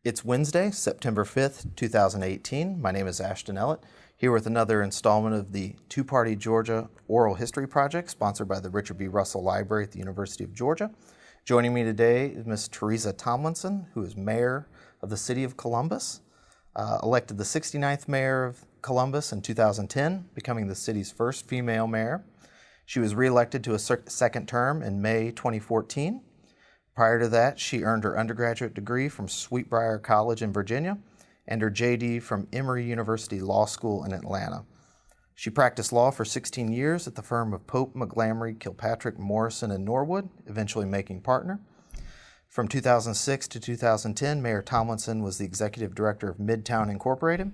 It's Wednesday, September 5th, 2018. My name is Ashton Ellett, here with another installment of the Two-Party Georgia Oral History Project, sponsored by the Richard B. Russell Library at the University of Georgia. Joining me today is Ms. Teresa Tomlinson, who is mayor of the city of Columbus, elected the 69th mayor of Columbus in 2010, becoming the city's first female mayor. She was reelected to a second term in May 2014. Prior to that, she earned her undergraduate degree from Sweetbriar College in Virginia and her JD from Emory University Law School in Atlanta. She practiced law for 16 years at the firm of Pope, McGlamry, Kilpatrick, Morrison, and Norwood, eventually making partner. From 2006 to 2010, Mayor Tomlinson was the executive director of Midtown Incorporated,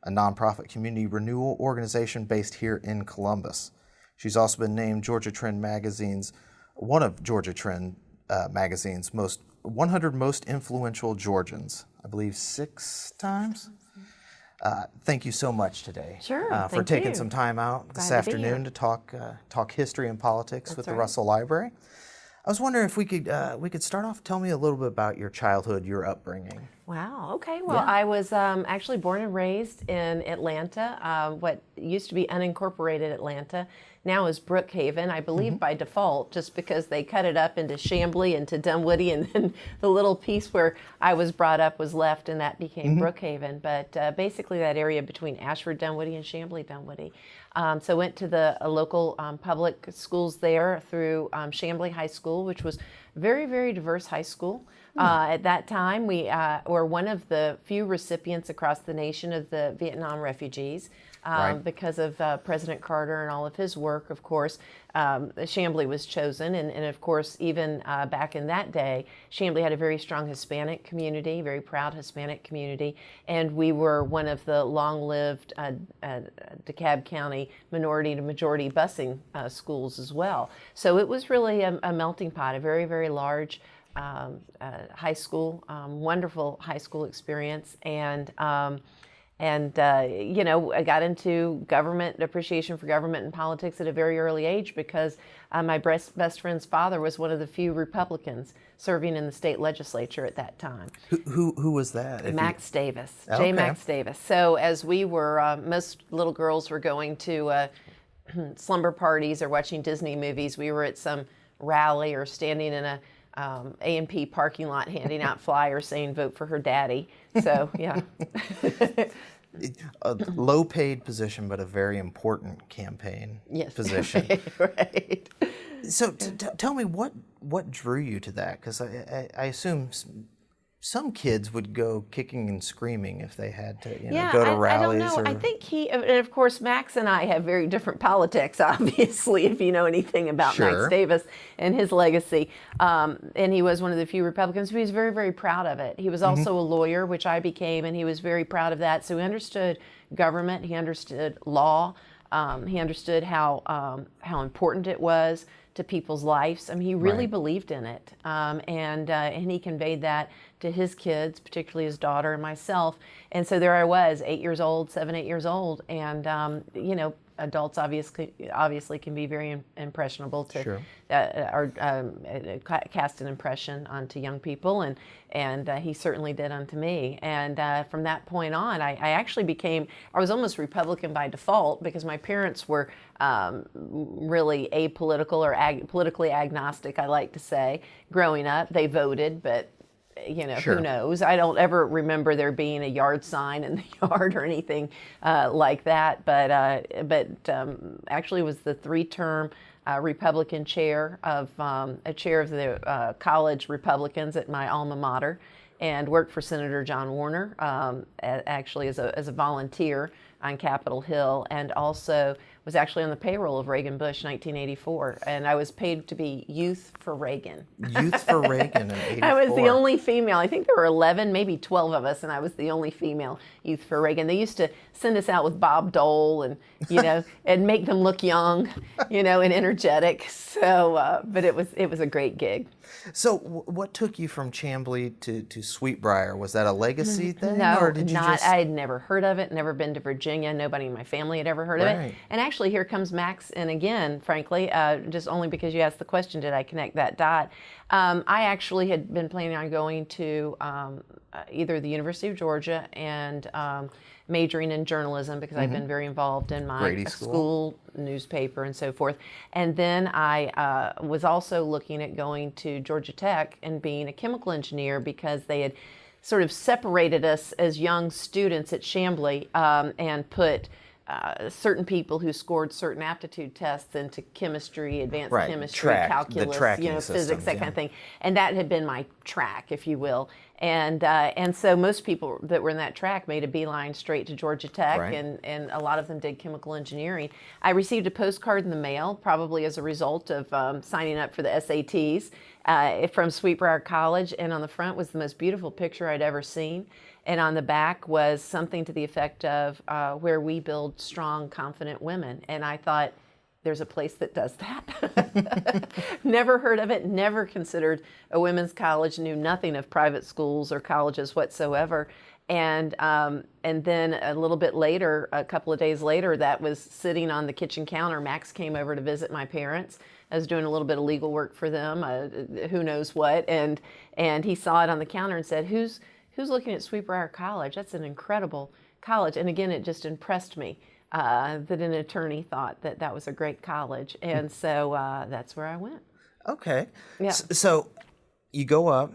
a nonprofit community renewal organization based here in Columbus. She's also been named one of Georgia Trend magazine's 100 most influential Georgians, I believe 6 times. Thank you so much today for taking some time out this afternoon to talk history and politics with the Russell Library. I was wondering if we could start off. Tell me a little bit about your childhood, your upbringing. Wow. Okay. Well, I was actually born and raised in Atlanta, what used to be unincorporated Atlanta. Now is Brookhaven, I believe by default, just because they cut it up into Chamblee and to Dunwoody, and then the little piece where I was brought up was left, and that became Brookhaven. But basically that area between Ashford, Dunwoody, and Chamblee, Dunwoody. So went to the local public schools there through Chamblee High School, which was very, very diverse high school. At that time, we were one of the few recipients across the nation of the Vietnam refugees. Because of President Carter and all of his work, of course, Chamblee was chosen. And of course, even back in that day, Chamblee had a very strong Hispanic community, very proud Hispanic community. And we were one of the long-lived DeKalb County minority to majority busing schools as well. So it was really a melting pot, a very, very large high school, wonderful high school experience. And I got into government, appreciation for government and politics at a very early age because my best friend's father was one of the few Republicans serving in the state legislature at that time. Who was that? Max Davis, Okay. J. Max Davis. So as we were, most little girls were going to slumber parties or watching Disney movies, we were at some rally or standing in a A&P parking lot handing out flyers saying vote for her daddy. So, yeah. A low-paid position, but a very important campaign position. Right. So tell me, what drew you to that? Because I assume some kids would go kicking and screaming if they had to go to rallies. I don't know. I think and of course, Max and I have very different politics, obviously, if you know anything about Max Davis and his legacy. And he was one of the few Republicans, but he was very, very proud of it. He was also a lawyer, which I became, and he was very proud of that. So he understood government. He understood law. He understood how important it was to people's lives. I mean, he really believed in it, and he conveyed that to his kids, particularly his daughter and myself. And so there I was, 8 years old, 7, 8 years old, and adults obviously can be very impressionable to cast an impression onto young people, and he certainly did onto me. And from that point on, I actually I was almost Republican by default because my parents were really apolitical or politically agnostic, I like to say. Growing up, they voted, but who knows? I don't ever remember there being a yard sign in the yard or anything like that. But actually, was the 3-term Republican chair of the college Republicans at my alma mater, and worked for Senator John Warner actually as a volunteer on Capitol Hill, and also was actually on the payroll of Reagan Bush 1984, and I was paid to be Youth for Reagan. Youth for Reagan in 84. I was the only female. I think there were 11, maybe 12 of us, and I was the only female Youth for Reagan. They used to send us out with Bob Dole and, and make them look young, and energetic. So, but it was a great gig. So what took you from Chamblee to Sweetbriar? Was that a legacy thing? No, or did you I had never heard of it, never been to Virginia. Nobody in my family had ever heard of it. And actually actually, here comes Max in again, frankly, just only because you asked the question, did I connect that dot? I actually had been planning on going to either the University of Georgia and majoring in journalism because I've been very involved in my Grady school newspaper and so forth. And then I was also looking at going to Georgia Tech and being a chemical engineer because they had sort of separated us as young students at Chambly and put certain people who scored certain aptitude tests into chemistry, advanced chemistry, calculus, physics, that kind of thing. And that had been my track, if you will. And so most people that were in that track made a beeline straight to Georgia Tech, and a lot of them did chemical engineering. I received a postcard in the mail, probably as a result of signing up for the SATs from Sweetbriar College, and on the front was the most beautiful picture I'd ever seen. And on the back was something to the effect of where we build strong, confident women. And I thought, there's a place that does that. Never heard of it, never considered a women's college, knew nothing of private schools or colleges whatsoever. And then a little bit later, a couple of days later, that was sitting on the kitchen counter. Max came over to visit my parents. I was doing a little bit of legal work for them, who knows what. And he saw it on the counter and said, who's looking at Sweetbriar College? That's an incredible college. And again, it just impressed me that an attorney thought that that was a great college. And so that's where I went. Okay. Yeah. So you go up,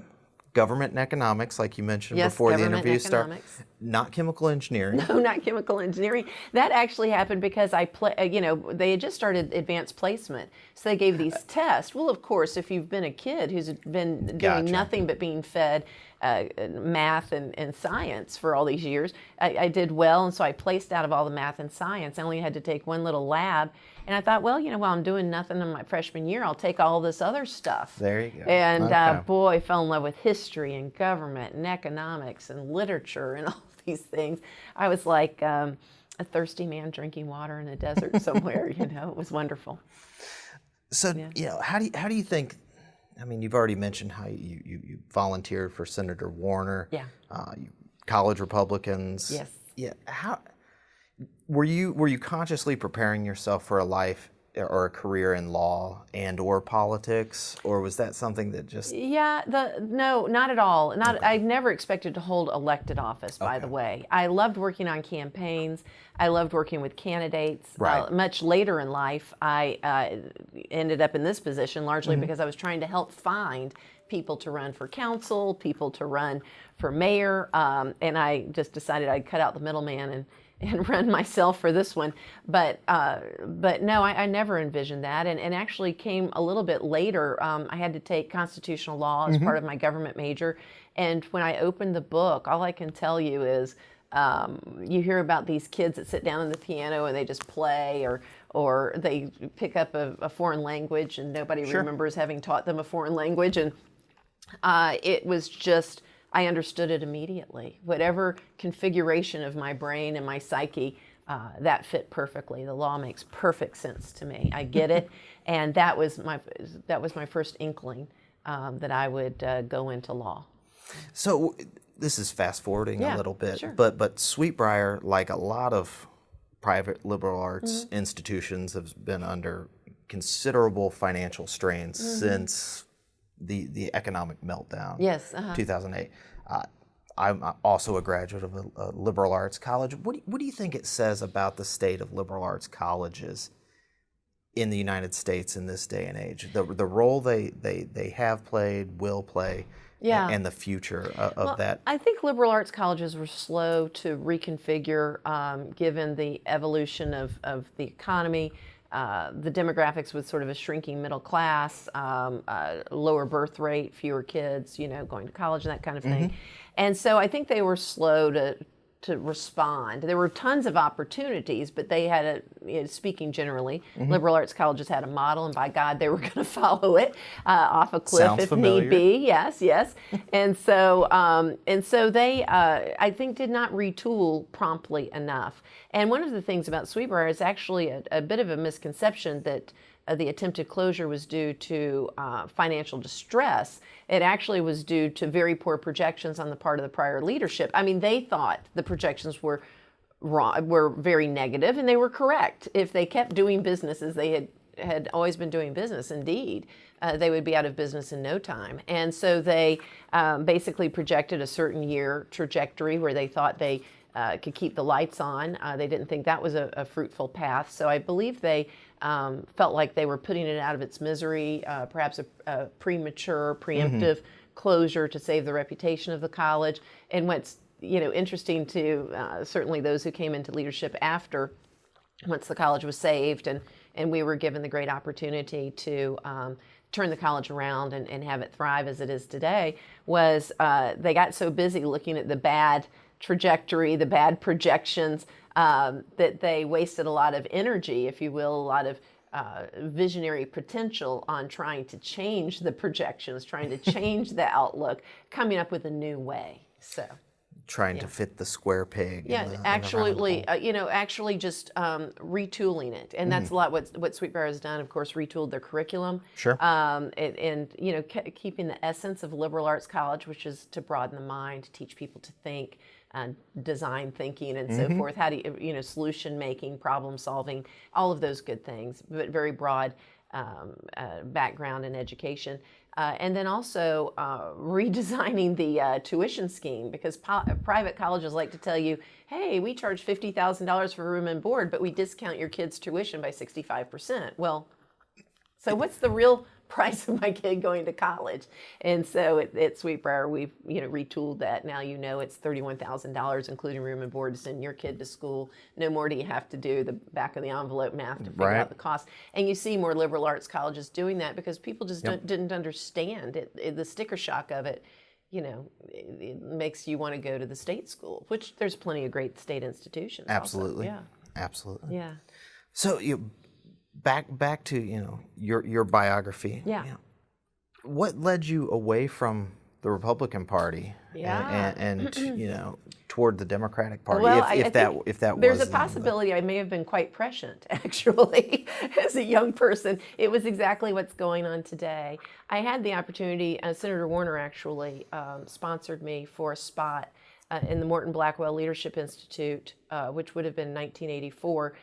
government and economics, like you mentioned before the interview started. Not chemical engineering. No, not chemical engineering. That actually happened because they had just started advanced placement. So they gave these tests. Well, of course, if you've been a kid who's been doing nothing but being fed math and science for all these years, I did well. And so I placed out of all the math and science. I only had to take one little lab. And I thought, well, while I'm doing nothing in my freshman year, I'll take all this other stuff. There you go. And boy, I fell in love with history and government and economics and literature and all these things. I was like a thirsty man drinking water in a desert somewhere. It was wonderful. So, how do you think? I mean, you've already mentioned how you volunteered for Senator Warner. Yeah. College Republicans. Yes. Yeah. How were you consciously preparing yourself for a life or a career in law and or politics, or was that something that just? Yeah, no, not at all. I never expected to hold elected office, by the way. I loved working on campaigns. I loved working with candidates. Right. Much later in life, I ended up in this position largely because I was trying to help find people to run for council, people to run for mayor, and I just decided I'd cut out the middleman and run myself for this one. But no, I never envisioned that, and actually came a little bit later. I had to take constitutional law as part of my government major, and when I opened the book, all I can tell you is you hear about these kids that sit down on the piano and they just play, or they pick up a foreign language and nobody remembers having taught them a foreign language, and it was just, I understood it immediately. Whatever configuration of my brain and my psyche, that fit perfectly. The law makes perfect sense to me. I get it, and that was my first inkling that I would go into law. So this is fast forwarding a little bit, sure. but Sweetbriar, like a lot of private liberal arts institutions, has been under considerable financial strains since the economic meltdown. Yes, 2008. I'm also a graduate of a liberal arts college. What do you think it says about the state of liberal arts colleges in the United States in this day and age? The role they have played, will play, and the future of that. I think liberal arts colleges were slow to reconfigure given the evolution of the economy. The demographics with sort of a shrinking middle class, lower birth rate, fewer kids, going to college and that kind of thing. And so I think they were slow to respond. There were tons of opportunities, but they had speaking generally, liberal arts colleges had a model, and by God, they were going to follow it off a cliff Sounds if familiar. need be. Yes. And so they, I think, did not retool promptly enough. And one of the things about Sweetbriar is actually a bit of a misconception that the attempted closure was due to financial distress. It actually was due to very poor projections on the part of the prior leadership. I mean, they thought the projections were wrong, were very negative, and they were correct. If they kept doing business as they had always been doing business, indeed, they would be out of business in no time. And so they basically projected a certain year trajectory where they thought they could keep the lights on. They didn't think that was a fruitful path. So I believe they felt like they were putting it out of its misery, perhaps a premature, preemptive closure to save the reputation of the college. And what's interesting to certainly those who came into leadership after, once the college was saved and we were given the great opportunity to turn the college around and have it thrive as it is today, was they got so busy looking at the bad trajectory, the bad projections, that they wasted a lot of energy, if you will, a lot of visionary potential on trying to change the projections, trying to change the outlook, coming up with a new way. So. Trying to fit the square peg. Yeah, absolutely. Actually just retooling it, and that's a lot what Sweetbriar has done. Of course, retooled their curriculum. Sure. And keeping the essence of liberal arts college, which is to broaden the mind, to teach people to think, design thinking, and so forth. How do you solution making, problem solving, all of those good things, but very broad background in education. And then also redesigning the tuition scheme, because private colleges like to tell you, hey, we charge $50,000 for room and board, but we discount your kid's tuition by 65%. Well, so what's the real price of my kid going to college? And so at Sweetbriar, we've retooled that. Now it's $31,000, including room and board, to send your kid to school. No more do you have to do the back of the envelope math to figure out the cost. And you see more liberal arts colleges doing that because people just didn't understand it. The sticker shock of it, it makes you want to go to the state school, which there's plenty of great state institutions. Absolutely. Also. Yeah. Absolutely. Yeah. So back to your biography. Yeah. What led you away from the Republican Party and toward the Democratic Party? Well, if that there's was a possibility I may have been quite prescient, actually, as a young person. It was exactly what's going on today. I had the opportunity. Senator Warner actually sponsored me for a spot in the Morton Blackwell Leadership Institute, which would have been 1984.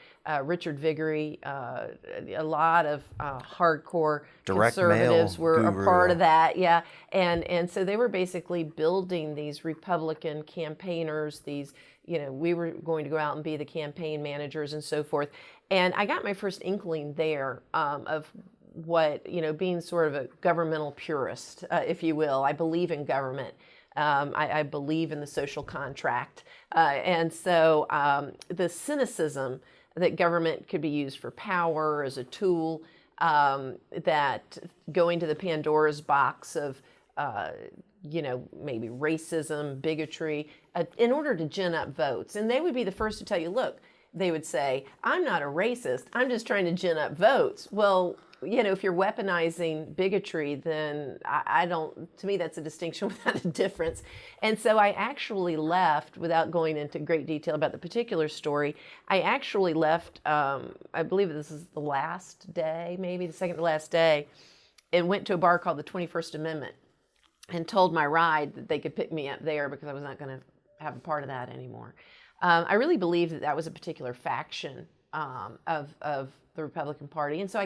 Richard Viguerie, a lot of hardcore direct conservatives mail were guru. a part of that, and so they were basically building these Republican campaigners. These, we were going to go out and be the campaign managers and so forth. And I got my first inkling there of what being sort of a governmental purist, if you will. I believe in government. I believe in the social contract. And so the cynicism that government could be used for power as a tool, that going to the Pandora's box of, maybe racism, bigotry, in order to gin up votes. And they would be the first to tell you, look, they would say, I'm not a racist, I'm just trying to gin up votes. Well, if you're weaponizing bigotry, then I don't, to me, that's a distinction without a difference. And so I actually left, without going into great detail about the particular story, I actually left, I believe this is the last day, maybe the second to last day, and went to a bar called the 21st Amendment and told my ride that they could pick me up there because I was not going to have a part of that anymore. I really believed that was a particular faction of the Republican Party. And so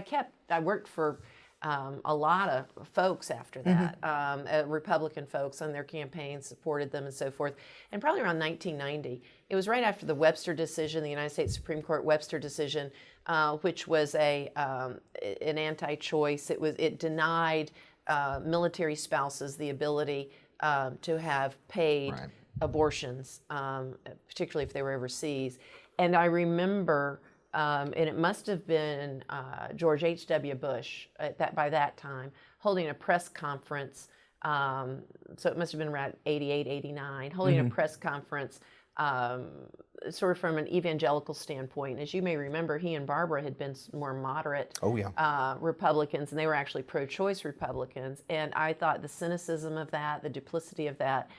I worked for a lot of folks after that, Republican folks on their campaigns, supported them and so forth. And probably around 1990, it was right after the Webster decision, the United States Supreme Court Webster decision, which was an anti-choice. It denied military spouses the ability to have paid abortions, particularly if they were overseas. And I remember, and it must have been George H.W. Bush by that time, holding a press conference. So it must have been around 88, 89, holding a press conference sort of from an evangelical standpoint. As you may remember, he and Barbara had been more moderate Republicans, and they were actually pro-choice Republicans. And I thought the cynicism of that, the duplicity of that,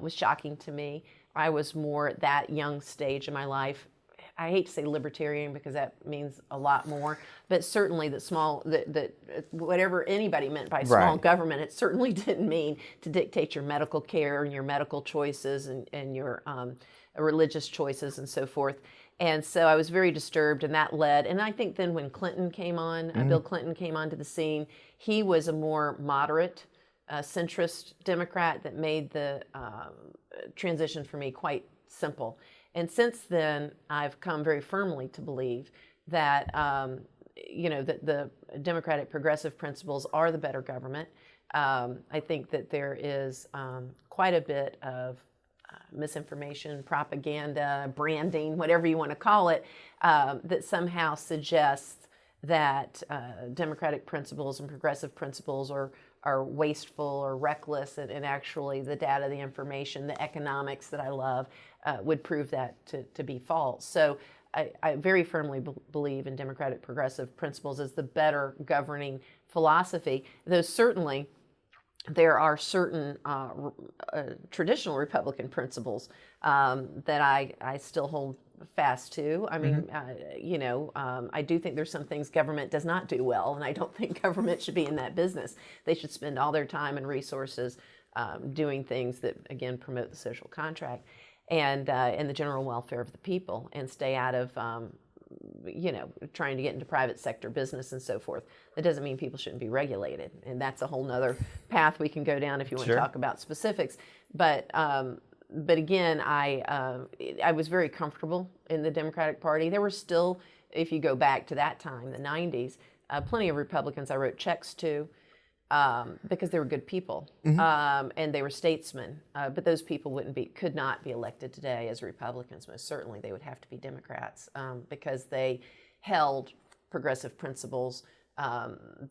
was shocking to me. I was more at that young stage in my life. I hate to say libertarian because that means a lot more, but certainly that whatever anybody meant by small government, it certainly didn't mean to dictate your medical care and your medical choices and your religious choices and so forth. And so I was very disturbed, and that led, and I think then when Clinton came on, Bill Clinton came onto the scene, he was a more moderate, centrist Democrat that made the transition for me quite simple. And since then, I've come very firmly to believe that, that the Democratic progressive principles are the better government. I think that there is quite a bit of misinformation, propaganda, branding, whatever you want to call it, that somehow suggests that democratic principles and progressive principles are wasteful or reckless, and actually the data, the information, the economics that I love would prove that to be false. So I very firmly believe in democratic progressive principles as the better governing philosophy, though certainly there are certain traditional Republican principles that I still hold fast to. I mean, I do think there's some things government does not do well, and I don't think government should be in that business. They should spend all their time and resources doing things that, again, promote the social contract and the general welfare of the people, and stay out of trying to get into private sector business and so forth. That doesn't mean people shouldn't be regulated, and that's a whole nother path we can go down if you want to talk about specifics. But again, I was very comfortable in the Democratic Party. There were still, if you go back to that time, the 90s, plenty of Republicans I wrote checks to because they were good people, and they were statesmen. But those people could not be elected today as Republicans. Most certainly, they would have to be Democrats because they held progressive principles.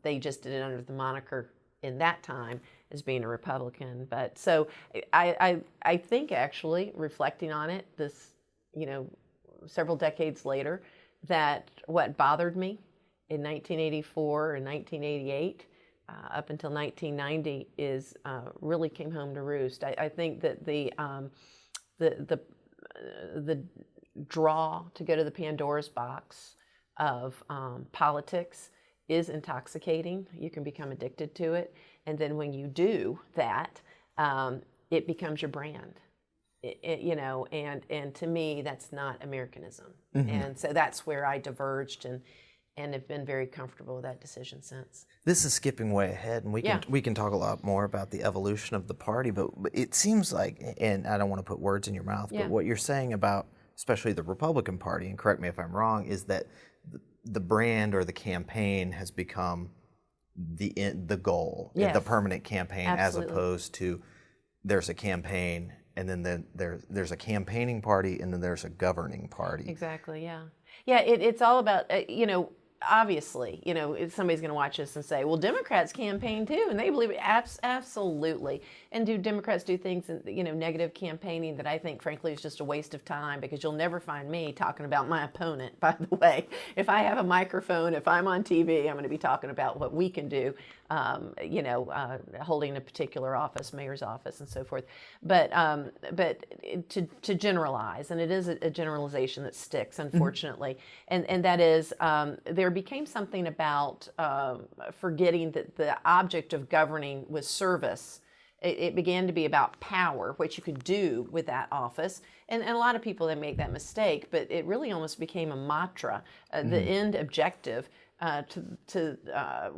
They just did it under the moniker in that time as being a Republican. But so I think, actually, reflecting on it, this several decades later, that what bothered me in 1984 and 1988. Up until 1990 is really came home to roost. I think that the draw to go to the Pandora's box of politics is intoxicating. You can become addicted to it, and then when you do that, it becomes your brand. And to me, that's not Americanism, and so that's where I diverged and have been very comfortable with that decision since. This is skipping way ahead, and we can talk a lot more about the evolution of the party, but it seems like, and I don't want to put words in your mouth, but what you're saying about especially the Republican Party, and correct me if I'm wrong, is that the brand or the campaign has become the goal, the permanent campaign, Absolutely. as opposed to there's a campaign and then there's a campaigning party and then there's a governing party. Exactly, yeah. Yeah, it's all about, obviously, if somebody's going to watch this and say, well, Democrats campaign too, and they believe it. Absolutely. And do Democrats do things, negative campaigning that I think, frankly, is just a waste of time, because you'll never find me talking about my opponent, by the way. If I have a microphone, if I'm on TV, I'm going to be talking about what we can do, holding a particular office, mayor's office, and so forth. But to generalize, and it is a generalization that sticks, unfortunately, and that is there became something about forgetting that the object of governing was service. It began to be about power, what you could do with that office. And a lot of people that make that mistake, but it really almost became a mantra. The end objective to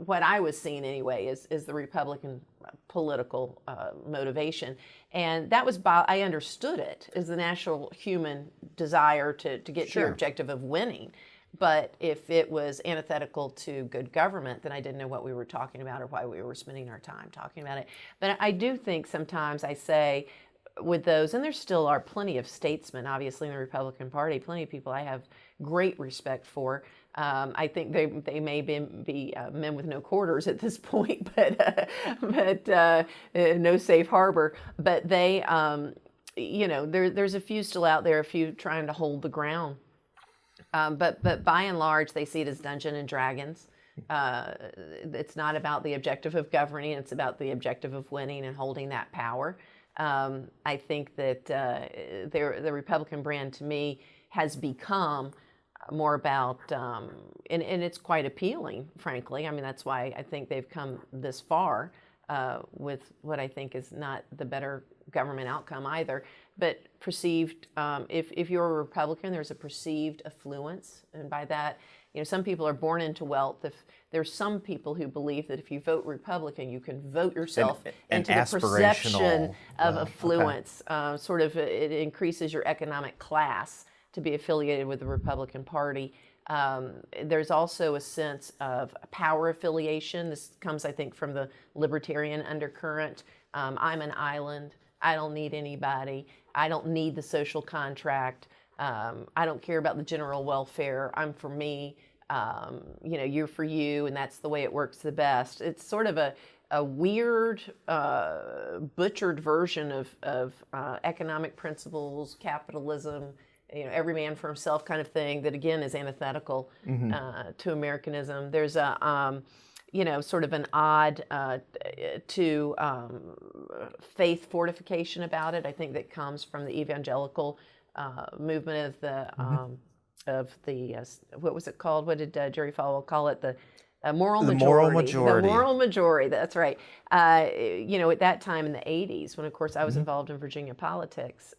what I was seeing anyway is the Republican political motivation. And that was, I understood it as the natural human desire to get to your objective of winning. But if it was antithetical to good government, then I didn't know what we were talking about or why we were spending our time talking about it. But I do think sometimes I say with those, and there still are plenty of statesmen, obviously, in the Republican Party, plenty of people I have great respect for. I think they may be men with no quarters at this point, but no safe harbor. But they, there's a few still out there, a few trying to hold the ground. But by and large, they see it as Dungeons and Dragons. It's not about the objective of governing; it's about the objective of winning and holding that power. I think that the Republican brand, to me, has become more about, and it's quite appealing, frankly. I mean, that's why I think they've come this far. with what I think is not the better government outcome either. But perceived, if you're a Republican, there's a perceived affluence, and by that, some people are born into wealth. If there's some people who believe that if you vote Republican, you can vote yourself into the perception of affluence. Sort of, it increases your economic class to be affiliated with the Republican Party. There's also a sense of power affiliation. This comes, I think, from the libertarian undercurrent. I'm an island. I don't need anybody. I don't need the social contract. I don't care about the general welfare. I'm for me. You're for you, and that's the way it works the best. It's sort of a weird, butchered version of economic principles, capitalism, every man for himself kind of thing that, again, is antithetical to Americanism. There's a sort of an odd to faith fortification about it. I think that comes from the evangelical movement of the what was it called? What did Jerry Falwell call it? The moral majority. The moral majority. That's right. At that time in the 80s, when of course I was involved in Virginia politics,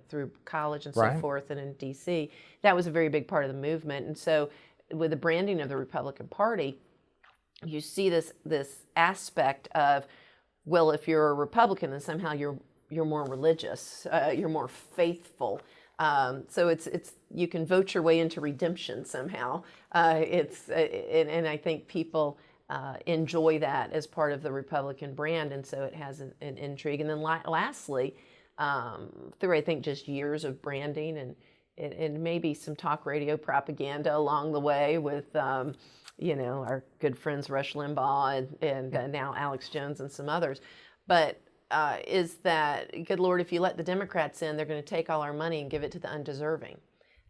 through college and so forth, and in D.C., that was a very big part of the movement. And so, with the branding of the Republican Party, you see this aspect of, well, if you're a Republican, then somehow you're more religious, you're more faithful. So it's you can vote your way into redemption somehow. And I think people enjoy that as part of the Republican brand, and so it has an intrigue. And then lastly, through I think just years of branding and maybe some talk radio propaganda along the way with our good friends Rush Limbaugh and now Alex Jones and some others, but is that, good Lord, if you let the Democrats in, they're going to take all our money and give it to the undeserving.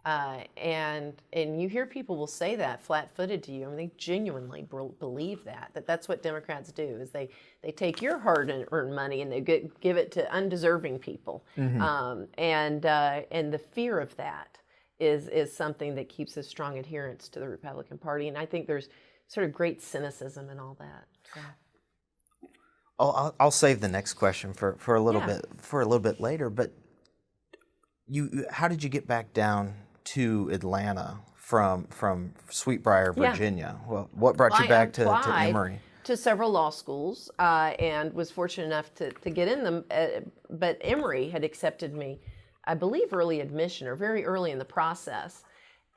And you hear people will say that flat-footed to you. I mean, they genuinely believe that that's what Democrats do, is they take your hard-earned money and they give it to undeserving people. And the fear of that is something that keeps a strong adherence to the Republican Party. And I think there's sort of great cynicism in all that. So. I'll save the next question for a little bit later. But how did you get back down to Atlanta from Sweetbriar, Virginia? Well, what brought you back to Emory? To several law schools and was fortunate enough to get in them. But Emory had accepted me, I believe, early admission or very early in the process.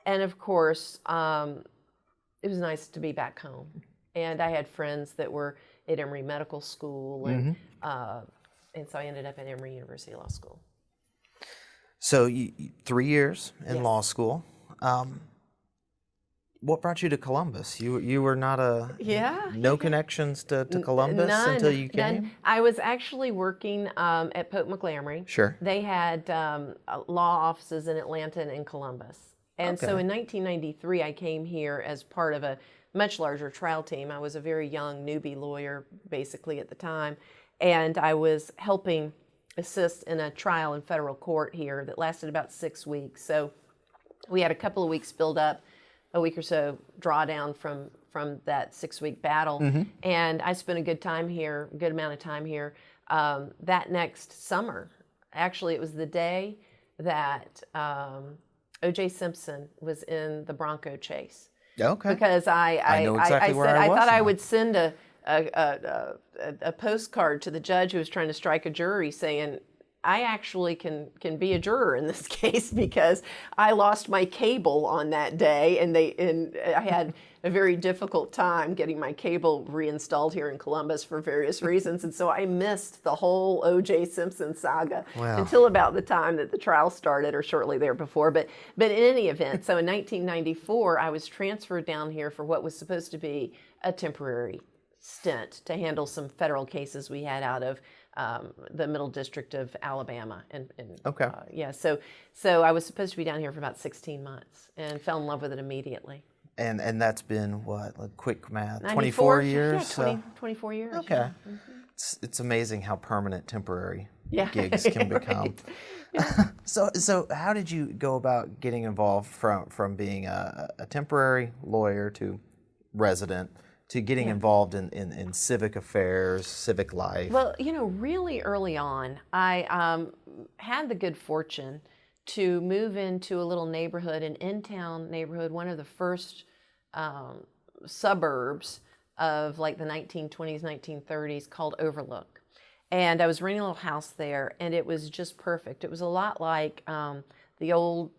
And of course, it was nice to be back home. And I had friends that were at Emory Medical School, and so I ended up at Emory University Law School. So 3 years in law school. What brought you to Columbus? You were not no connections to Columbus until you came? None. I was actually working at Pope McLamry. Sure. They had law offices in Atlanta and in Columbus. And so in 1993, I came here as part of a much larger trial team. I was a very young newbie lawyer, basically, at the time. And I was helping assist in a trial in federal court here that lasted about 6 weeks. So we had a couple of weeks build up, a week or so drawdown from that 6-week battle. And I spent a good amount of time here. That next summer, actually, it was the day that O.J. Simpson was in the Bronco chase. Okay. Because I know exactly where I was thought now. I would send a postcard to the judge who was trying to strike a jury saying, I actually can be a juror in this case because I lost my cable on that day, and I had a very difficult time getting my cable reinstalled here in Columbus for various reasons, and so I missed the whole O.J. Simpson saga until about the time that the trial started, or shortly there before. But in any event, so in 1994, I was transferred down here for what was supposed to be a temporary stint to handle some federal cases we had out of the Middle District of Alabama. So I was supposed to be down here for about 16 months and fell in love with it immediately. And that's been what, like quick math, 24 24 years? Yeah, 24 years. Okay. Yeah. It's amazing how permanent temporary Yeah. gigs can become. Right. So how did you go about getting involved from being a temporary lawyer to resident to getting involved in civic affairs, civic life? Well, really early on, I had the good fortune to move into a little neighborhood, an in-town neighborhood, one of the first suburbs of like the 1920s, 1930s, called Overlook. And I was renting a little house there, and it was just perfect. It was a lot like the old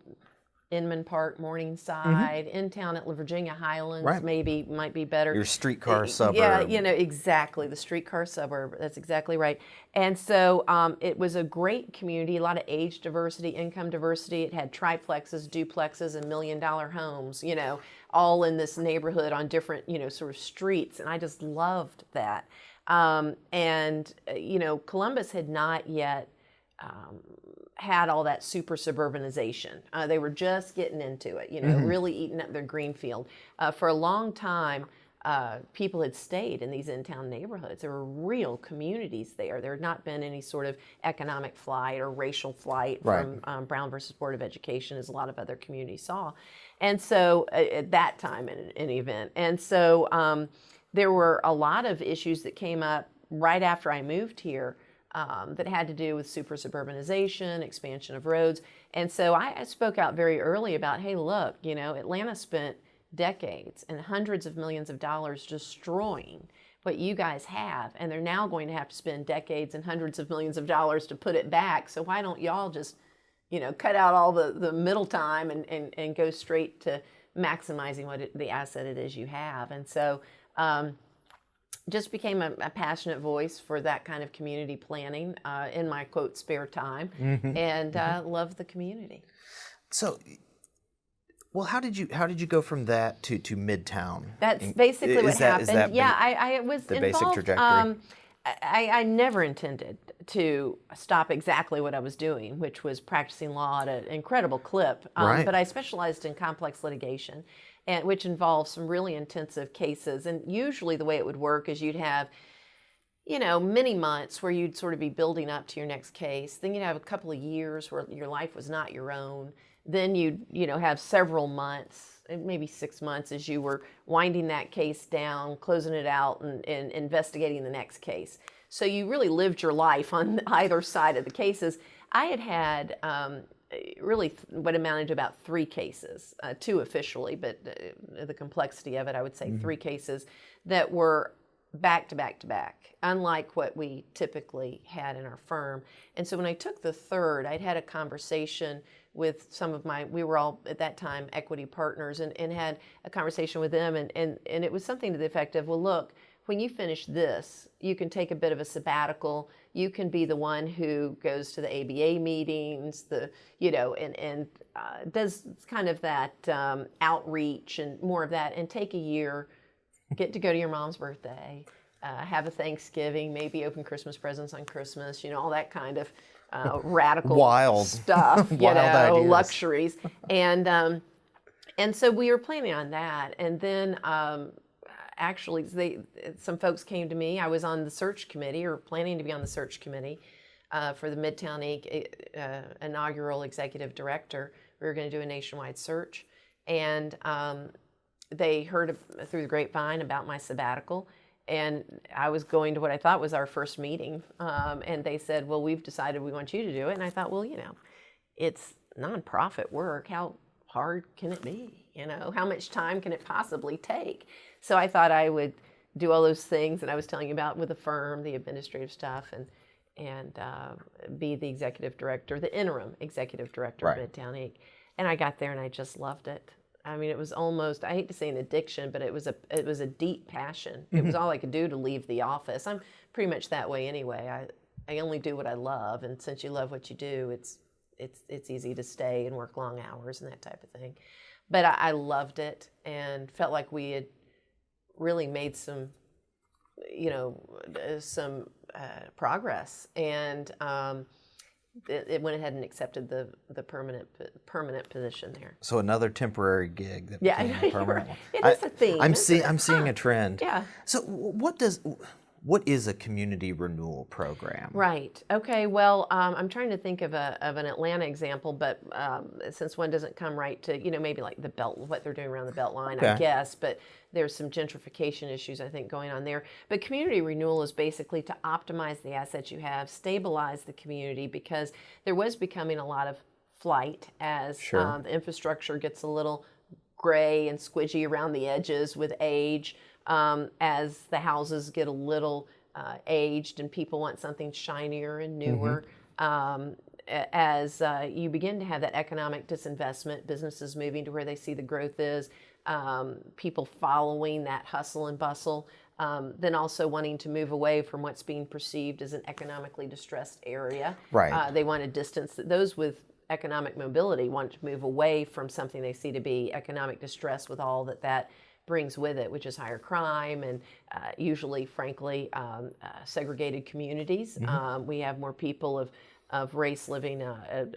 Inman Park, Morningside, in town at Virginia Highlands, Right. maybe might be better. Your streetcar suburb. Yeah, exactly, the streetcar suburb. That's exactly right. And so it was a great community, a lot of age diversity, income diversity. It had triplexes, duplexes, and $1 million homes, all in this neighborhood on different, sort of streets. And I just loved that. Columbus had not yet had all that super suburbanization. They were just getting into it, really eating up their greenfield. For a long time, people had stayed in these in-town neighborhoods. There were real communities there. There had not been any sort of economic flight or racial flight from Brown versus Board of Education, as a lot of other communities saw. And so at that time, in any event. And so there were a lot of issues that came up right after I moved here that had to do with super suburbanization, expansion of roads. And so I spoke out very early about, hey, look, Atlanta spent decades and hundreds of millions of dollars destroying what you guys have, and they're now going to have to spend decades and hundreds of millions of dollars to put it back. So why don't y'all just, cut out all the middle time and go straight to maximizing the asset it is you have. And so just became a passionate voice for that kind of community planning in my, quote, spare time, and love the community. So, well, how did you go from that to Midtown? That's basically what happened. I was the involved. Basic trajectory? I never intended to stop exactly what I was doing, which was practicing law at an incredible clip. Right. But I specialized in complex litigation, which involves some really intensive cases. And usually the way it would work is you'd have, many months where you'd sort of be building up to your next case. Then you'd have a couple of years where your life was not your own. Then you'd, have several months, maybe 6 months, as you were winding that case down, closing it out, and investigating the next case. So you really lived your life on either side of the cases. I had really what amounted to about 3 cases, 2 officially, but the complexity of it, I would say 3 cases that were back to back to back, unlike what we typically had in our firm. And so when I took the 3rd, I'd had a conversation with some of we were all at that time equity partners, and had a conversation with them, and it was something to the effect of, well, look, when you finish this, you can take a bit of a sabbatical. You can be the one who goes to the ABA meetings, and does kind of that outreach and more of that, and take a year, get to go to your mom's birthday, have a Thanksgiving, maybe open Christmas presents on Christmas, all that kind of radical wild stuff, wild ideas. Luxuries, and so we were planning on that, and then. Actually, some folks came to me. I was on the search committee, or planning to be on the search committee for the Midtown Inc. Inaugural executive director. We were going to do a nationwide search, and they heard through the grapevine about my sabbatical, and I was going to what I thought was our first meeting, and they said, well, we've decided we want you to do it. And I thought, well, it's nonprofit work. How hard can it be? How much time can it possibly take? So I thought I would do all those things that I was telling you about with the firm, the administrative stuff, and be the executive director, the interim executive director of Midtown Inc. And I got there and I just loved it. I mean, it was almost, I hate to say an addiction, but it was a deep passion. It was all I could do to leave the office. I'm pretty much that way anyway. I only do what I love, and since you love what you do, it's easy to stay and work long hours and that type of thing. But I loved it and felt like we had really made some progress, and it went ahead and accepted the permanent position there. So another temporary gig that became a permanent one. It is a theme. I'm seeing a trend. Yeah. So what does What is a community renewal program? Right. Okay. Well, I'm trying to think of an Atlanta example, but since one doesn't come right to, maybe like the belt, what they're doing around the belt line, I Okay. guess, but there's some gentrification issues, I think, going on there. But community renewal is basically to optimize the assets you have, stabilize the community, because there was becoming a lot of flight as Sure. the infrastructure gets a little gray and squidgy around the edges with age, as the houses get a little aged and people want something shinier and newer. As you begin to have that economic disinvestment, businesses moving to where they see the growth is, people following that hustle and bustle, then also wanting to move away from what's being perceived as an economically distressed area. Right. They want to distance those with economic mobility want to move away from something they see to be economic distress with all that brings with it, which is higher crime and usually, frankly, segregated communities. We have more people of race living,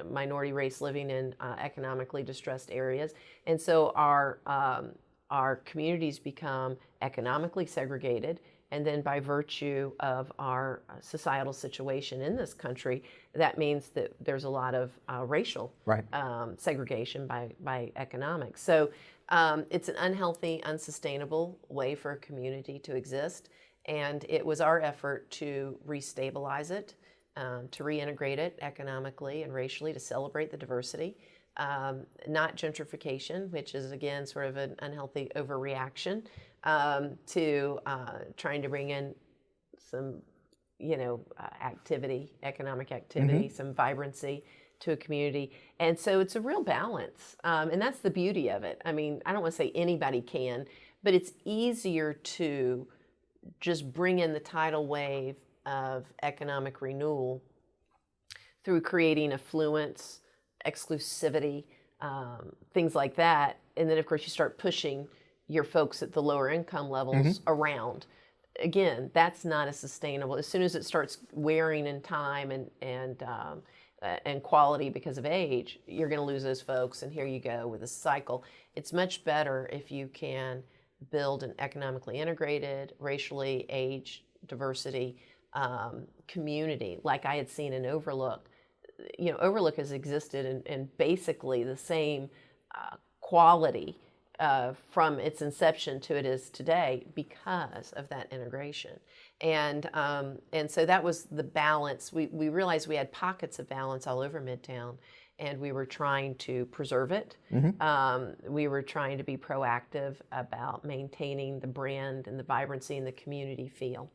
minority race living in economically distressed areas. And so our communities become economically segregated. And then by virtue of our societal situation in this country, that means that there's a lot of racial Right. segregation by economics. So it's an unhealthy, unsustainable way for a community to exist. And it was our effort to restabilize it, to reintegrate it economically and racially, to celebrate the diversity. Not gentrification, which is, again, sort of an unhealthy overreaction, to trying to bring in some, activity, economic activity, some vibrancy to a community. And so it's a real balance. And that's the beauty of it. I mean, I don't want to say anybody can, but it's easier to just bring in the tidal wave of economic renewal through creating affluence, exclusivity, things like that. And then, of course, you start pushing your folks at the lower income levels around. Again, that's not as sustainable. As soon as it starts wearing in time and quality because of age, you're going to lose those folks. And here you go with a cycle. It's much better if you can build an economically integrated, racially, age, diversity community, like I had seen in Overlook. Overlook has existed in basically the same quality from its inception to it is today because of that integration. And so that was the balance. We realized we had pockets of balance all over Midtown, and we were trying to preserve it. We were trying to be proactive about maintaining the brand and the vibrancy and the community feel.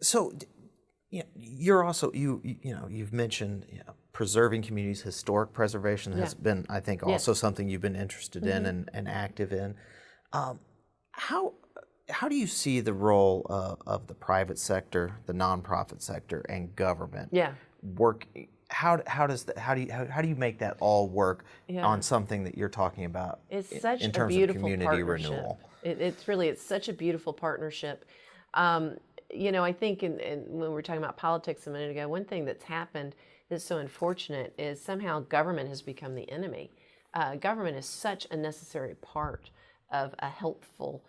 So, you're also you've mentioned preserving communities. Historic preservation has been, I think, also something you've been interested in and active in. How do you see the role of the private sector, the nonprofit sector, and government work? How do you make that all work on something that you're talking about? It's such in terms a beautiful of community partnership. renewal. It's such a beautiful partnership. I think when we were talking about politics a minute ago, one thing that's happened that's so unfortunate is somehow government has become the enemy. Government is such a necessary part of a healthful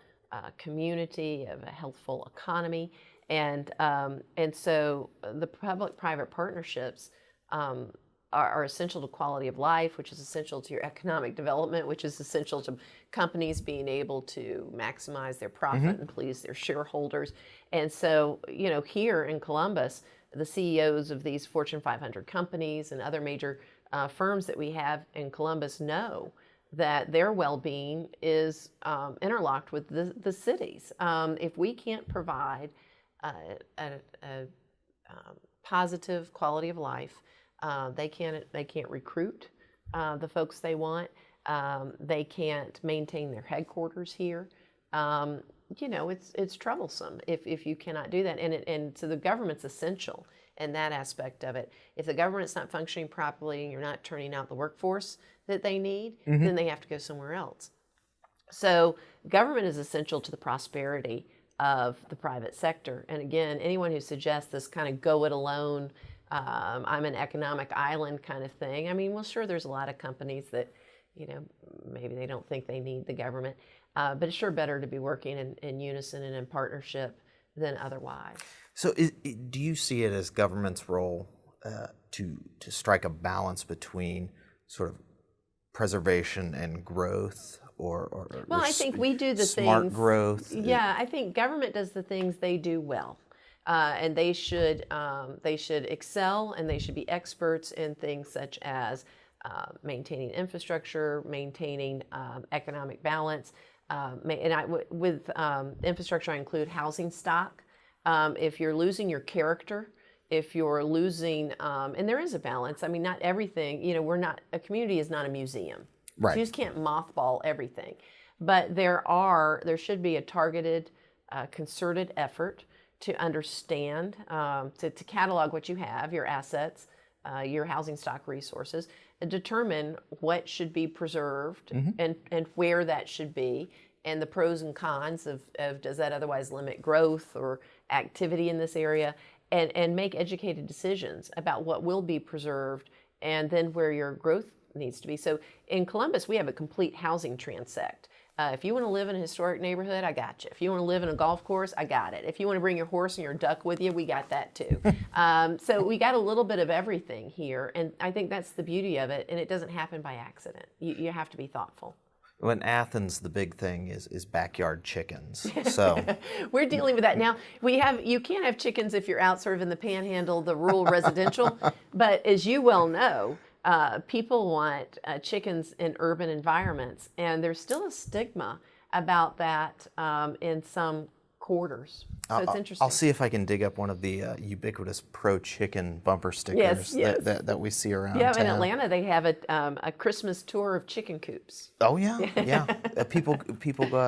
community, of a healthful economy, and so the public-private partnerships are essential to quality of life, which is essential to your economic development, which is essential to companies being able to maximize their profit and please their shareholders. And so, here in Columbus, the CEOs of these Fortune 500 companies and other major firms that we have in Columbus know that their well-being is interlocked with the cities. If we can't provide a positive quality of life, they can't recruit the folks they want. They can't maintain their headquarters here. It's troublesome if you cannot do that. And so the government's essential in that aspect of it. If the government's not functioning properly and you're not turning out the workforce that they need, then they have to go somewhere else. So government is essential to the prosperity of the private sector. And again, anyone who suggests this kind of go it alone, I'm an economic island kind of thing. I mean, well, sure, there's a lot of companies that, maybe they don't think they need the government, but it's sure better to be working in unison and in partnership than otherwise. So do you see it as government's role to strike a balance between sort of preservation and growth, or well, I think we do the smart things, growth? Yeah, I think government does the things they do well, and they should excel, and they should be experts in things such as maintaining infrastructure, maintaining economic balance, with infrastructure I include housing stock. If you're losing your character, if you're losing, and there is a balance. I mean, not everything, a community is not a museum. Right. So you just can't mothball everything. But there should be a targeted, concerted effort to understand, to catalog what you have, your assets, your housing stock resources, and determine what should be preserved and where that should be, and the pros and cons of does that otherwise limit growth or activity in this area, and make educated decisions about what will be preserved and then where your growth needs to be. So in Columbus, we have a complete housing transect. If you want to live in a historic neighborhood, I got you. If you want to live in a golf course, I got it. If you want to bring your horse and your duck with you, we got that too. So we got a little bit of everything here, and I think that's the beauty of it, and it doesn't happen by accident. You have to be thoughtful. Well, in Athens, the big thing is backyard chickens. So we're dealing with that now. You can't have chickens if you're out sort of in the panhandle, the rural residential. But as you well know, people want chickens in urban environments, and there's still a stigma about that in some quarters. So it's interesting. I'll see if I can dig up one of the ubiquitous pro-chicken bumper stickers that we see around town. In Atlanta they have a Christmas tour of chicken coops. Oh yeah. People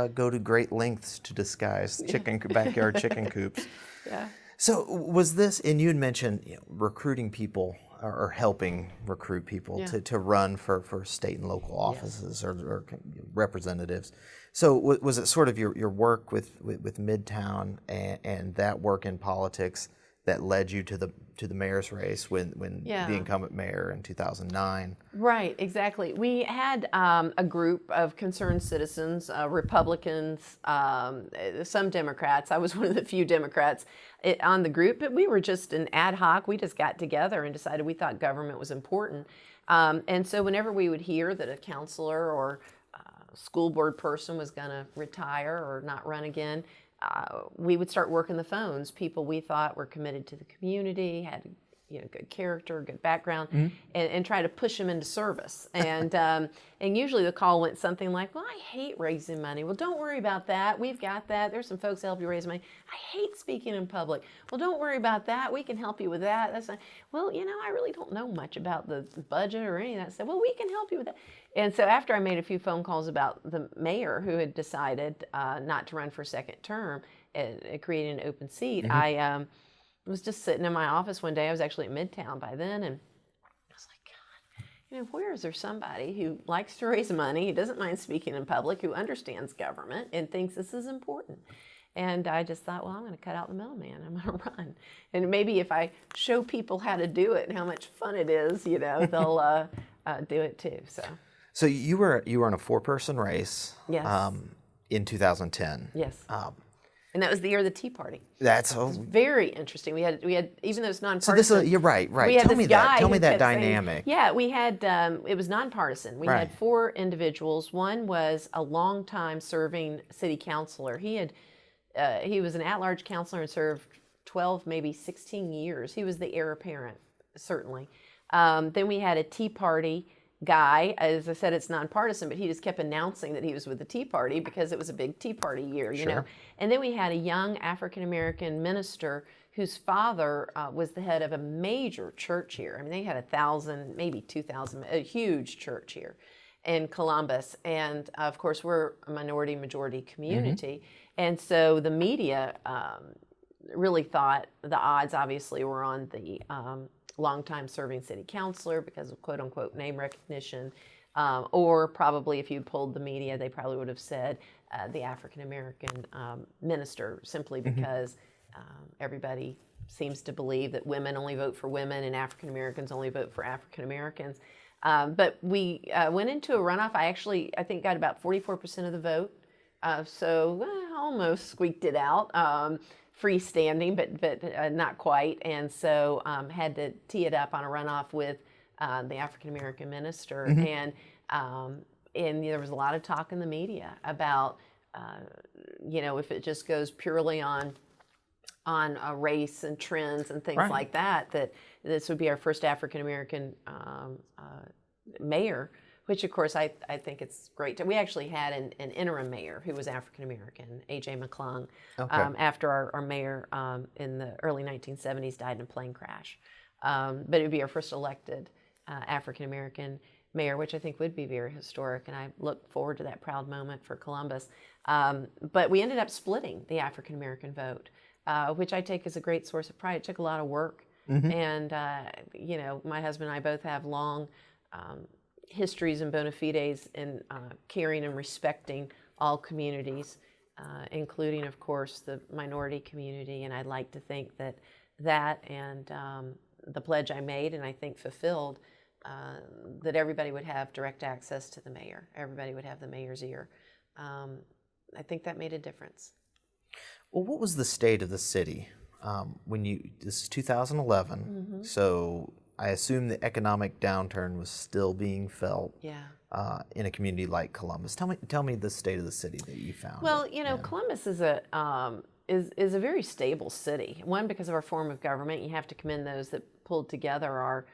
go to great lengths to disguise backyard chicken coops. Yeah. So was this, and you had mentioned recruiting people or helping recruit people to run for state and local offices or representatives. So was it sort of your work with Midtown and that work in politics that led you to the mayor's race when the incumbent mayor in 2009? Right, exactly. We had a group of concerned citizens, Republicans, some Democrats. I was one of the few Democrats on the group, but we were just an ad hoc. We just got together and decided we thought government was important. And so whenever we would hear that a counselor or school board person was going to retire or not run again, we would start working the phones. People we thought were committed to the community, had good character, good background, and try to push them into service. And usually the call went something like, "Well, I hate raising money." "Well, don't worry about that. We've got that. There's some folks that help you raise money." "I hate speaking in public." "Well, don't worry about that. We can help you with that." That's not, "Well, I really don't know much about the budget or any of that." I said, "Well, we can help you with that." And so after I made a few phone calls about the mayor who had decided not to run for a second term and creating an open seat, I was just sitting in my office one day. I was actually at Midtown by then, and I was like, God, where is there somebody who likes to raise money, who doesn't mind speaking in public, who understands government and thinks this is important? And I just thought, well, I'm going to cut out the middleman. I'm going to run. And maybe if I show people how to do it and how much fun it is, they'll do it too. So you were in a 4-person race. Yes. In 2010. Yes. And that was the year of the Tea Party. That's very interesting. We had even though it's nonpartisan. So you're right. Tell me that dynamic. We had it was nonpartisan. We had 4 individuals. One was a longtime serving city councilor. He was an at-large councilor and served 12, maybe 16 years. He was the heir apparent, certainly. Then we had a Tea Party guy. As I said, it's nonpartisan, but he just kept announcing that he was with the Tea Party because it was a big Tea Party year, you know. And then we had a young African-American minister whose father was the head of a major church here. I mean, they had 1,000, maybe 2,000, a huge church here in Columbus. And of course, we're a majority community. And so the media really thought the odds obviously were on the longtime serving city councilor because of quote unquote name recognition, or probably if you pulled the media, they probably would have said the African American minister, simply because everybody seems to believe that women only vote for women and African Americans only vote for African Americans. But we went into a runoff. I think got about 44% of the vote. Almost squeaked it out. Freestanding, but not quite. And so had to tee it up on a runoff with the African American minister. And there was a lot of talk in the media about, if it just goes purely on race and trends and things like that, that this would be our first African American mayor. Which, of course, I think it's great. We actually had an interim mayor who was African American, A.J. McClung, after our mayor in the early 1970s died in a plane crash. But it would be our first elected African American mayor, which I think would be very historic, and I look forward to that proud moment for Columbus. But we ended up splitting the African American vote, which I take as a great source of pride. It took a lot of work, and my husband and I both have long histories and bona fides in caring and respecting all communities, including, of course, the minority community. And I'd like to think that and the pledge I made and I think fulfilled, that everybody would have direct access to the mayor. Everybody would have the mayor's ear. I think that made a difference. Well, what was the state of the city this is 2011, so I assume the economic downturn was still being felt in a community like Columbus. Tell me the state of the city that you found. Well, Columbus is a very stable city. One, because of our form of government. You have to commend those that pulled together our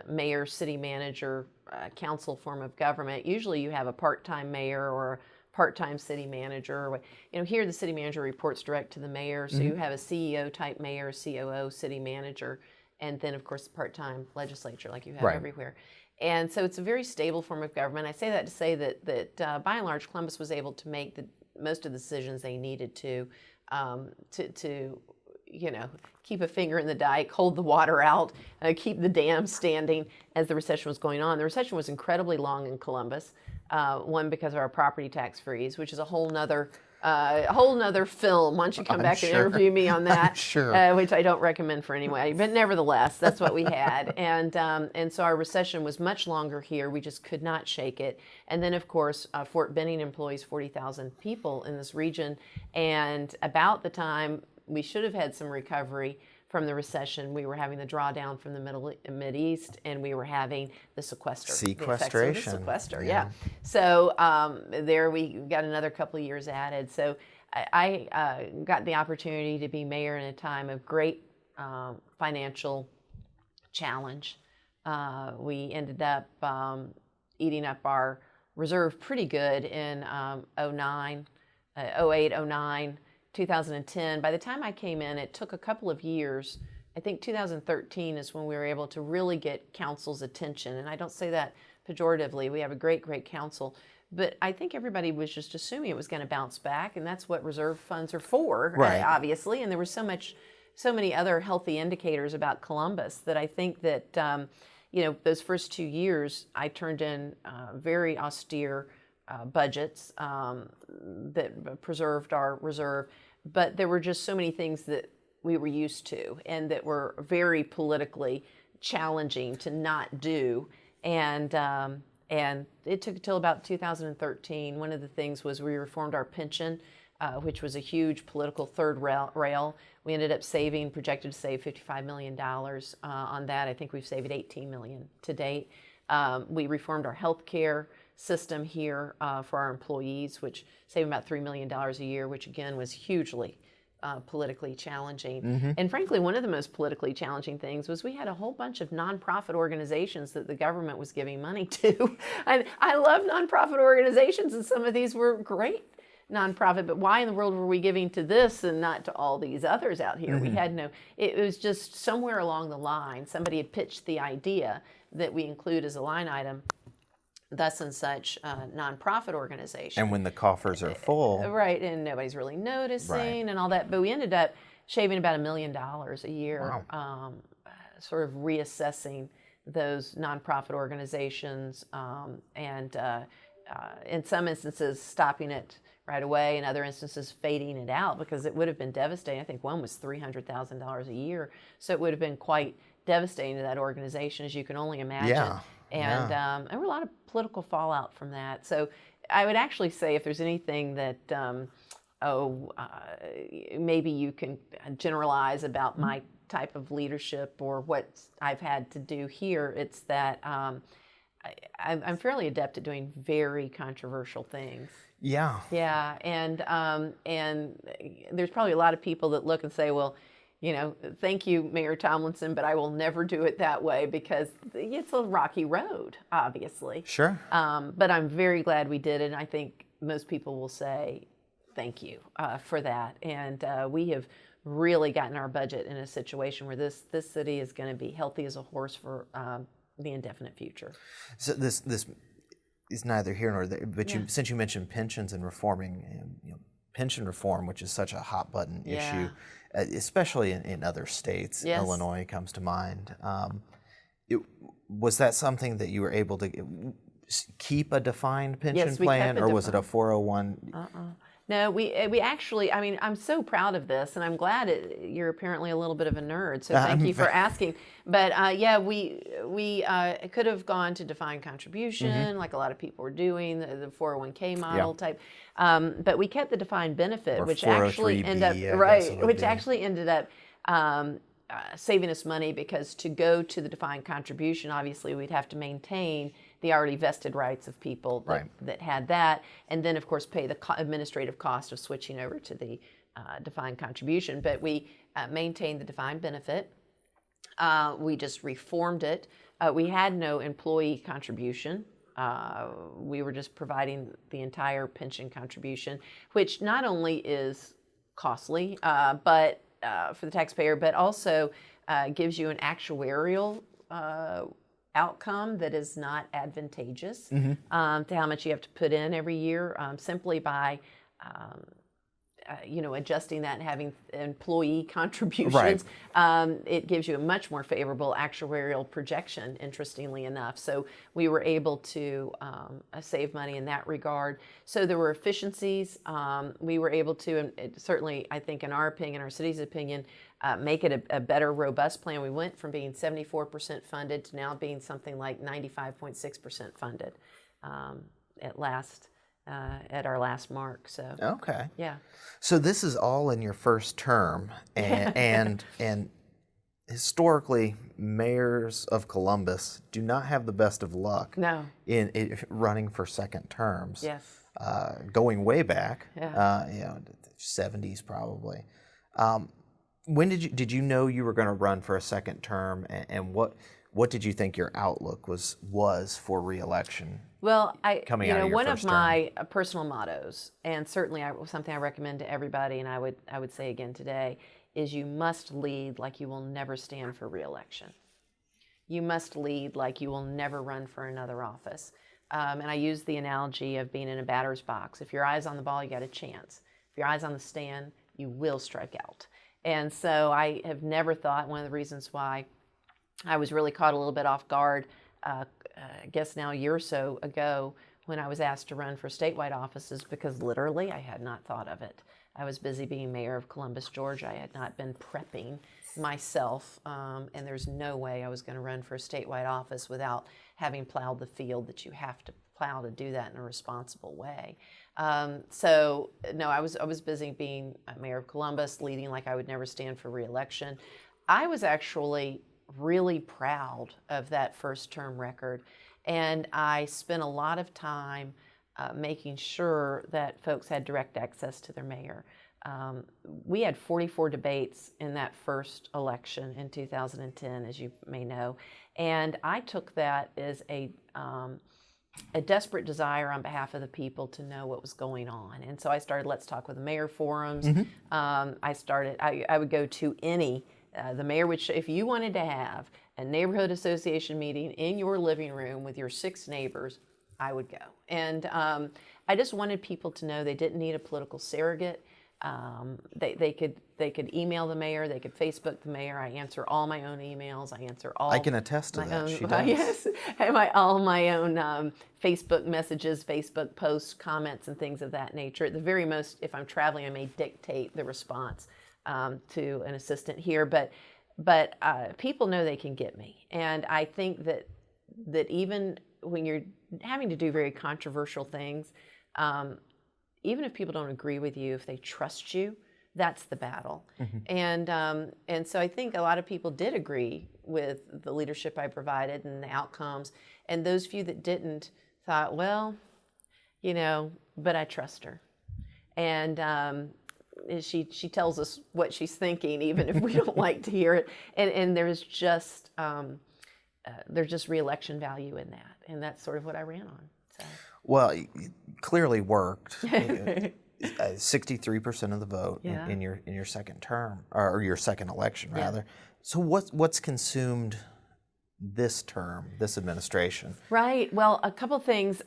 mayor, city manager, council form of government. Usually you have a part-time mayor or a part-time city manager. Here the city manager reports direct to the mayor, so you have a CEO type mayor, COO, city manager, and then, of course, the part-time legislature like you have everywhere. And so it's a very stable form of government. I say that to say that by and large, Columbus was able to make most of the decisions they needed to keep a finger in the dike, hold the water out, keep the dam standing as the recession was going on. The recession was incredibly long in Columbus, one, because of our property tax freeze, which is a whole nother film. Why don't you come back and interview me on that? Which I don't recommend for anybody, but nevertheless, that's what we had. And so our recession was much longer here. We just could not shake it. And then, of course, Fort Benning employs 40,000 people in this region. And about the time we should have had some recovery from the recession, we were having the drawdown from the Mideast, and we were having the sequestration. The sequester, yeah. So there we got another couple of years added. So I got the opportunity to be mayor in a time of great financial challenge. We ended up eating up our reserve pretty good in 08, 09. 2010. By the time I came in, it took a couple of years. I think 2013 is when we were able to really get council's attention. And I don't say that pejoratively. We have a great, great council. But I think everybody was just assuming it was going to bounce back. And that's what reserve funds are for, obviously. And there was so many other healthy indicators about Columbus that I think that, those first 2 years, I turned in very austere budgets that preserved our reserve. But there were just so many things that we were used to and that were very politically challenging to not do. And it took until about 2013. One of the things was we reformed our pension, which was a huge political third rail. We ended up projected to save $55 million on that. I think we've saved $18 million to date. We reformed our health care system here for our employees, which saved about $3 million a year, which again was hugely politically challenging. And frankly, one of the most politically challenging things was we had a whole bunch of nonprofit organizations that the government was giving money to. And I love nonprofit organizations, and some of these were great nonprofit, but why in the world were we giving to this and not to all these others out here? We had it was just somewhere along the line, somebody had pitched the idea that we include as a line item thus and such nonprofit organization. And when the coffers are full. Right, and nobody's really noticing and all that. But we ended up shaving about $1 million a year, sort of reassessing those nonprofit organizations and in some instances stopping it right away, in other instances fading it out because it would have been devastating. I think one was $300,000 a year. So it would have been quite devastating to that organization, as you can only imagine. And there were a lot of political fallout from that. So I would actually say if there's anything that, maybe you can generalize about my type of leadership or what I've had to do here, it's that I'm fairly adept at doing very controversial things. Yeah. Yeah, and there's probably a lot of people that look and say, well, thank you, Mayor Tomlinson, but I will never do it that way because it's a rocky road, obviously. Sure. But I'm very glad we did it, and I think most people will say thank you for that. And we have really gotten our budget in a situation where this city is going to be healthy as a horse for the indefinite future. So this is neither here nor there, but since you mentioned pensions and reforming, pension reform, which is such a hot button issue, especially in other states, Illinois comes to mind. Was that something that you were able to keep a defined pension plan, or was it a 401? No, we actually, I'm so proud of this, and I'm glad you're apparently a little bit of a nerd, so thank you for asking. But we could have gone to defined contribution, like a lot of people were doing, the 401k model type. But we kept the defined benefit, Or which actually ended up saving us money, because to go to the defined contribution, obviously we'd have to maintain the already vested rights of people that had that, and then of course pay the administrative cost of switching over to the defined contribution. But we maintained the defined benefit. We just reformed it. We had no employee contribution. We were just providing the entire pension contribution, which not only is costly, but for the taxpayer, but also gives you an actuarial outcome that is not advantageous to how much you have to put in every year, simply by adjusting that and having employee contributions. It gives you a much more favorable actuarial projection, interestingly enough. So we were able to save money in that regard. So there were efficiencies. We were able to, and it certainly, I think in our opinion, our city's opinion, make it a better, robust plan. We went from being 74% funded to now being something like 95.6% funded at our last mark. So So this is all in your first term, and historically, mayors of Columbus do not have the best of luck in running for second terms. Going way back, 70s probably. When did you know you were going to run for a second term, and what did you think your outlook was for re-election? Well, one of term? my personal mottos, and certainly something I recommend to everybody, and I would say again today, is you must lead like you will never stand for re-election. You must lead like you will never run for another office. And I use the analogy of being in a batter's box. If your eye's on the ball, you got a chance. If your eye's on the stand, you will strike out. And so I have never thought, one of the reasons why I was really caught a little bit off guard, I guess now a year or so ago, when I was asked to run for statewide offices, because literally I had not thought of it. I was busy being mayor of Columbus, Georgia. I had not been prepping myself, and there's no way I was going to run for a statewide office without having plowed the field that you have to plow to do that in a responsible way. So no, I was busy being mayor of Columbus, leading like I would never stand for re-election. I was actually really proud of that first term record, and I spent a lot of time making sure that folks had direct access to their mayor. We had 44 debates in that first election in 2010, as you may know, and I took that as a desperate desire on behalf of the people to know what was going on. And so I started Let's Talk with the Mayor forums. I would go to any, the mayor would, if you wanted to have a neighborhood association meeting in your living room with your 6 neighbors, I would go. And I just wanted people to know they didn't need a political surrogate. They could email the mayor, they could Facebook the mayor. I answer all my own emails. I answer all. I can attest to that. She does. Yes, all my own Facebook messages, Facebook posts, comments, and things of that nature. At the very most, if I'm traveling, I may dictate the response to an assistant here. But people know they can get me, and I think that even when you're having to do very controversial things, even if people don't agree with you, if they trust you, that's the battle. And so I think a lot of people did agree with the leadership I provided and the outcomes. And those few that didn't thought, well, but I trust her. And she tells us what she's thinking, even if we don't like to hear it. And there's just re-election value in that. And that's sort of what I ran on. So. Well, it clearly worked. 63% of the vote in your second term, or your second election, rather. So what's consumed this term, this administration? Right. Well, a couple things.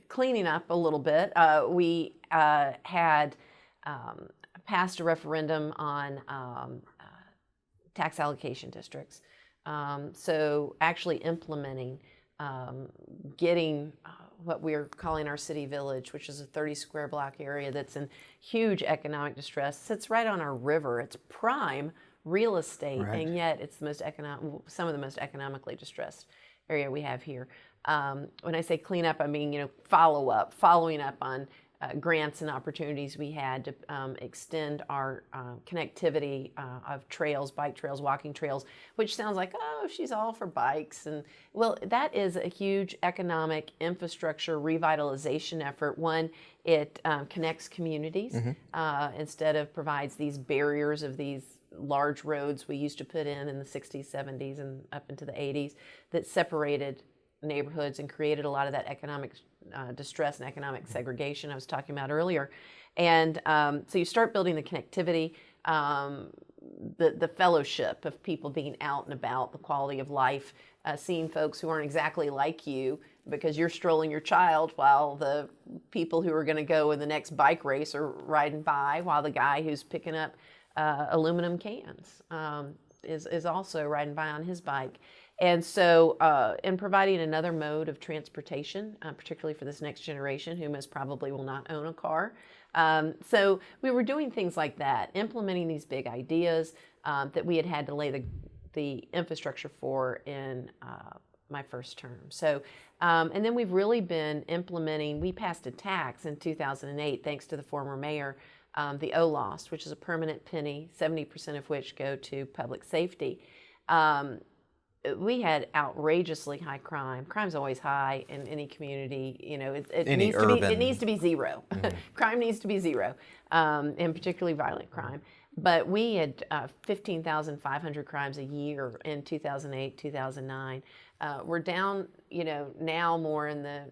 Cleaning up a little bit. We had passed a referendum on tax allocation districts. So actually implementing, getting what we're calling our city village, which is a 30 square block area that's in huge economic distress, sits right on our river. It's prime real estate, and yet it's the most some of the most economically distressed area we have here. When I say clean up, I mean, following up on grants and opportunities we had to extend our connectivity of trails, bike trails, walking trails, which sounds like, oh, she's all for bikes. And well, that is a huge economic infrastructure revitalization effort. One, it connects communities instead of provides these barriers of these large roads we used to put in the 60s, 70s, and up into the 80s that separated neighborhoods and created a lot of that economic distress and economic segregation I was talking about earlier. And so you start building the connectivity, the fellowship of people being out and about, the quality of life, seeing folks who aren't exactly like you because you're strolling your child while the people who are going to go in the next bike race are riding by, while the guy who's picking up aluminum cans is also riding by on his bike. And so in providing another mode of transportation, particularly for this next generation who most probably will not own a car. So we were doing things like that, implementing these big ideas that we had to lay the infrastructure for in my first term. So, and then we've really been implementing, we passed a tax in 2008, thanks to the former mayor, the OLOST, which is a permanent penny, 70% of which go to public safety. We had outrageously high crime. Crime's always high in any community. It needs to be zero. Crime needs to be zero, and particularly violent crime. But we had 15,500 crimes a year in 2008, 2009. We're down, now more in the,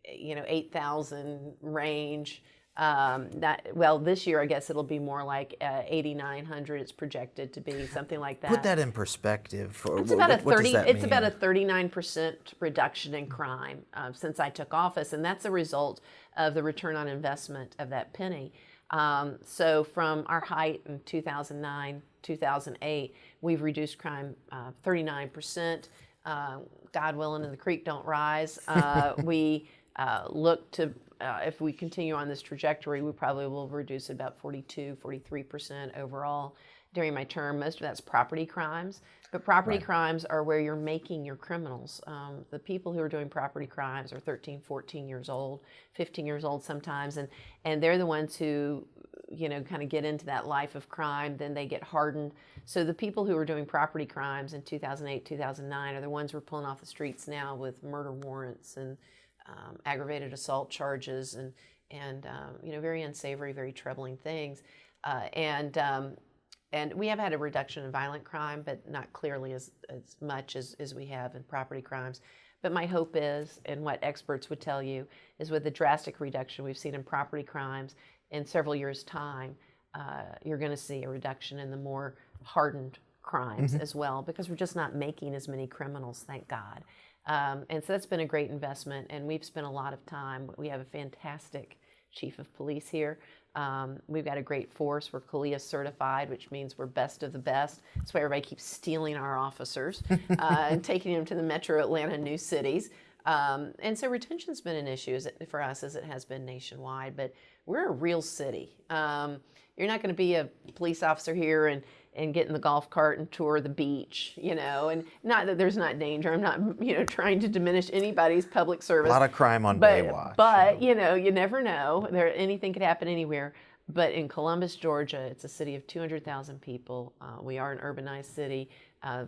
8,000 range. This year I guess it'll be more like 8,900. It's projected to be something like that. Put that in perspective. It's about a 39% reduction in crime since I took office, and that's a result of the return on investment of that penny. So from our height in 2009, 2008, we've reduced crime 39%. God willing, and the creek don't rise. We look to. If we continue on this trajectory, we probably will reduce it about 43% overall during my term. Most of that's property crimes, but property crimes are where you're making your criminals. The people who are doing property crimes are 13, 14 years old, 15 years old sometimes, and they're the ones who, kind of get into that life of crime, then they get hardened. So the people who were doing property crimes in 2008, 2009 are the ones we're pulling off the streets now with murder warrants and aggravated assault charges and very unsavory, very troubling things. And we have had a reduction in violent crime, but not clearly as much as we have in property crimes. But my hope is, and what experts would tell you, is with the drastic reduction we've seen in property crimes in several years' time, you're going to see a reduction in the more hardened crimes as well, because we're just not making as many criminals, thank God. And so that's been a great investment, and we've spent a lot of time. We have a fantastic chief of police here. We've got a great force. We're CALEA certified, which means we're best of the best. That's why everybody keeps stealing our officers and taking them to the metro Atlanta new cities. And so retention's been an issue for us, as it has been nationwide, but we're a real city. You're not going to be a police officer here and get in the golf cart and tour the beach, and not that there's not danger. I'm not, trying to diminish anybody's public service. A lot of crime on Baywatch. But, you never know. Anything could happen anywhere. But in Columbus, Georgia, it's a city of 200,000 people. We are an urbanized city.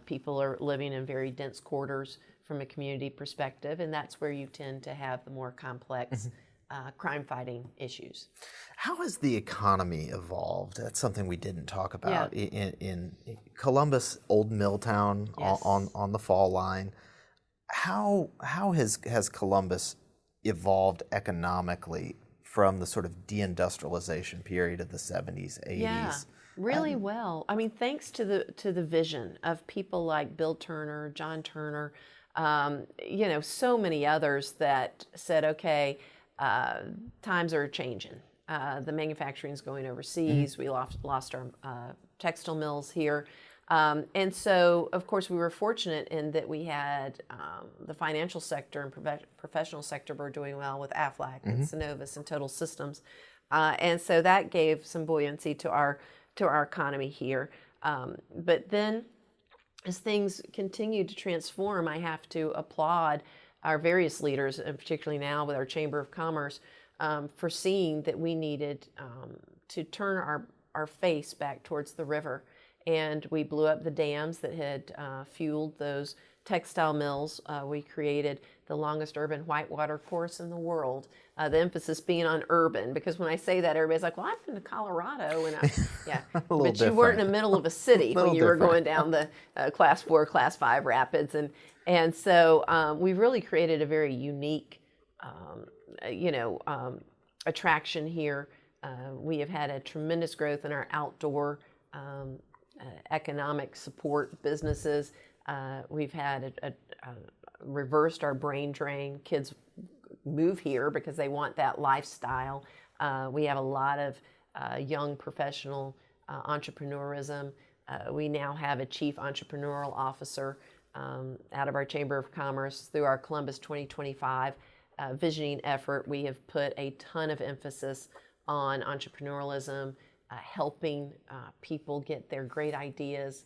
People are living in very dense quarters from a community perspective, and that's where you tend to have the more complex crime-fighting issues. How has the economy evolved? That's something we didn't talk about. In Columbus, Old Milltown, Yes. on the fall line. How has Columbus evolved economically from the sort of deindustrialization period of the 70s, 80s? Yeah, really well. I mean, thanks to the vision of people like Bill Turner, John Turner, so many others that said, okay, times are changing. The manufacturing's going overseas. We lost our textile mills here. And so, of course, we were fortunate in that we had the financial sector and professional sector were doing well with Aflac and Synovus and Total Systems. And so that gave some buoyancy to our economy here. But then as things continue to transform, I have to applaud our various leaders, and particularly now with our Chamber of Commerce, for seeing that we needed to turn our face back towards the river. And we blew up the dams that had fueled those textile mills. We created the longest urban whitewater course in the world. The emphasis being on urban, because when I say that, everybody's like, "Well, I've been to Colorado," and yeah, but you weren't in the middle of a city when you were going down the Class 4, Class 5 rapids, and so we really created a very unique, attraction here. We have had a tremendous growth in our outdoor economic support businesses. We've had reversed our brain drain. Kids move here because they want that lifestyle. We have a lot of young professional entrepreneurism. We now have a chief entrepreneurial officer out of our Chamber of Commerce through our Columbus 2025 visioning effort. We have put a ton of emphasis on entrepreneurialism, helping people get their great ideas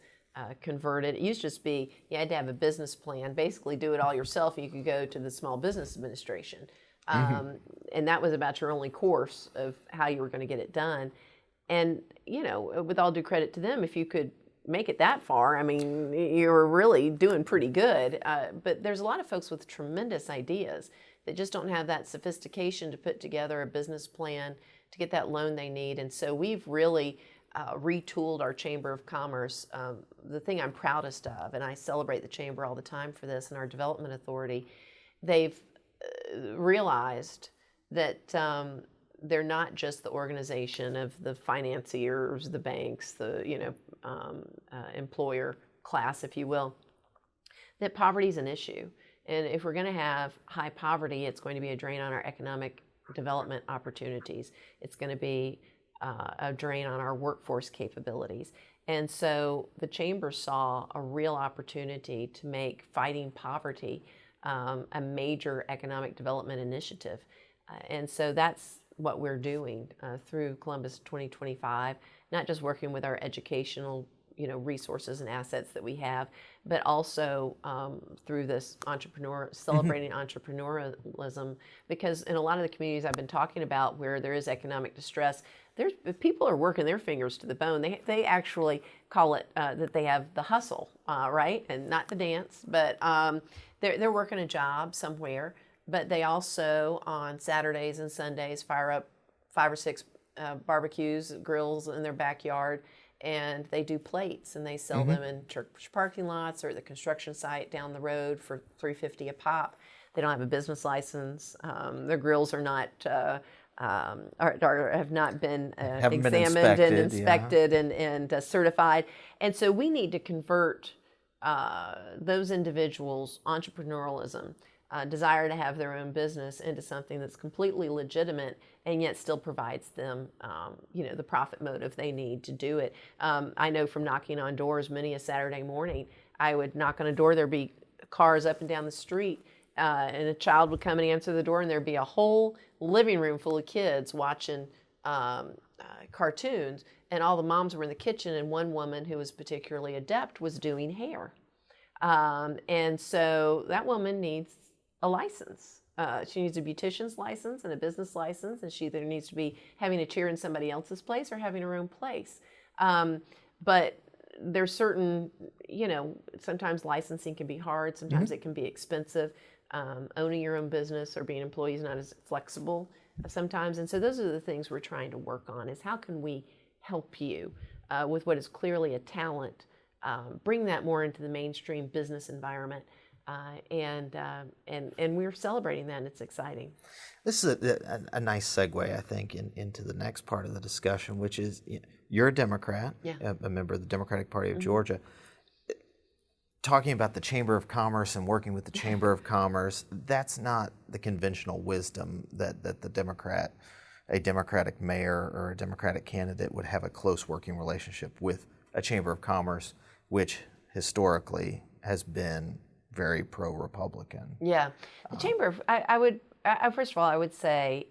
converted. It used to just be you had to have a business plan, basically do it all yourself. You could go to the Small Business Administration. And that was about your only course of how you were going to get it done. And, with all due credit to them, if you could make it that far, I mean, you were really doing pretty good. But there's a lot of folks with tremendous ideas that just don't have that sophistication to put together a business plan to get that loan they need. And so we've really retooled our Chamber of Commerce. The thing I'm proudest of, and I celebrate the Chamber all the time for this, and our Development Authority, they've realized that they're not just the organization of the financiers, the banks, the employer class, if you will, that poverty is an issue. And if we're going to have high poverty, it's going to be a drain on our economic development opportunities. It's going to be a drain on our workforce capabilities. And so the Chamber saw a real opportunity to make fighting poverty a major economic development initiative. And so that's what we're doing through Columbus 2025, not just working with our educational resources and assets that we have, but also through this celebrating entrepreneurialism, because in a lot of the communities I've been talking about where there is economic distress, people are working their fingers to the bone. They actually call it that they have the hustle, right? And not the dance, but they're working a job somewhere, but they also on Saturdays and Sundays fire up 5 or 6 barbecues, grills in their backyard, and they do plates and they sell them in church parking lots or at the construction site down the road for $3.50 a pop. They don't have a business license. Their grills are not have not been examined and inspected and certified. And so we need to convert those individuals' entrepreneurialism, desire to have their own business, into something that's completely legitimate and yet still provides them, the profit motive they need to do it. I know from knocking on doors many a Saturday morning, I would knock on a door, there'd be cars up and down the street, and a child would come and answer the door, and there'd be a whole living room full of kids watching cartoons, and all the moms were in the kitchen, and one woman who was particularly adept was doing hair. And so that woman needs a license. She needs a beautician's license and a business license, and she either needs to be having a chair in somebody else's place or having her own place. But there's certain, sometimes licensing can be hard, sometimes it can be expensive. Owning your own business or being an employee is not as flexible sometimes. And so those are the things we're trying to work on, is how can we help you with what is clearly a talent, bring that more into the mainstream business environment. And we're celebrating that, and it's exciting. This is a nice segue, I think, into the next part of the discussion, which is you're a Democrat, a member of the Democratic Party of Georgia. Talking about the Chamber of Commerce and working with the Chamber of Commerce, that's not the conventional wisdom that a Democratic mayor or a Democratic candidate would have a close working relationship with a Chamber of Commerce, which historically has been very pro-Republican. Yeah, the Chamber of, first of all, I would say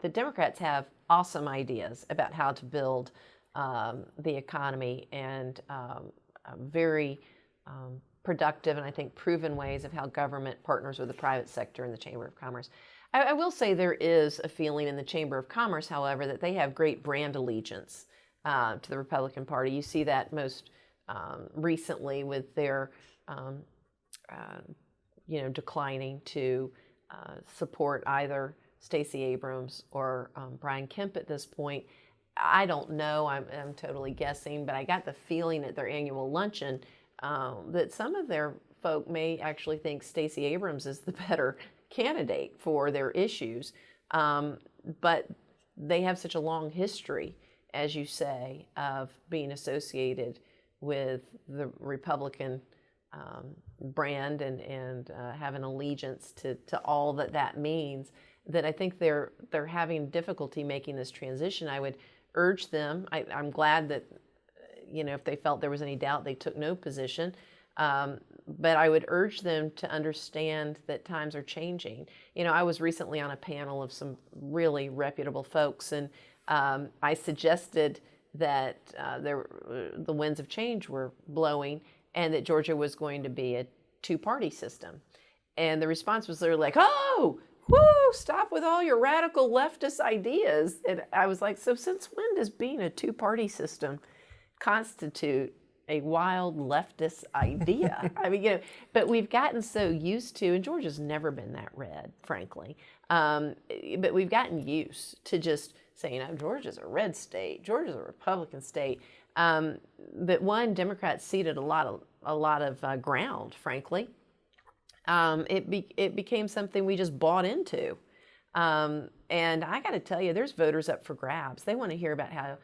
the Democrats have awesome ideas about how to build the economy, and very productive and I think proven ways of how government partners with the private sector in the Chamber of Commerce. I will say there is a feeling in the Chamber of Commerce, however, that they have great brand allegiance to the Republican Party. You see that most recently with their declining to support either Stacey Abrams or Brian Kemp at this point. I don't know, I'm totally guessing, but I got the feeling at their annual luncheon that some of their folk may actually think Stacey Abrams is the better candidate for their issues. But they have such a long history, as you say, of being associated with the Republican brand and have an allegiance to all that means, that I think they're having difficulty making this transition. I would urge them, I'm glad that, if they felt there was any doubt, they took no position. But I would urge them to understand that times are changing. I was recently on a panel of some really reputable folks, and I suggested that the winds of change were blowing and that Georgia was going to be a two-party system. And the response was, they're like, oh, whoo, stop with all your radical leftist ideas. And I was like, so since when does being a two-party system constitute a wild leftist idea? I mean, but we've gotten so used to, and Georgia's never been that red, frankly, but we've gotten used to just saying, Georgia's a red state, Georgia's a Republican state. But Democrats ceded a lot of ground, frankly. It became something we just bought into. And I got to tell you, there's voters up for grabs. They want to hear about how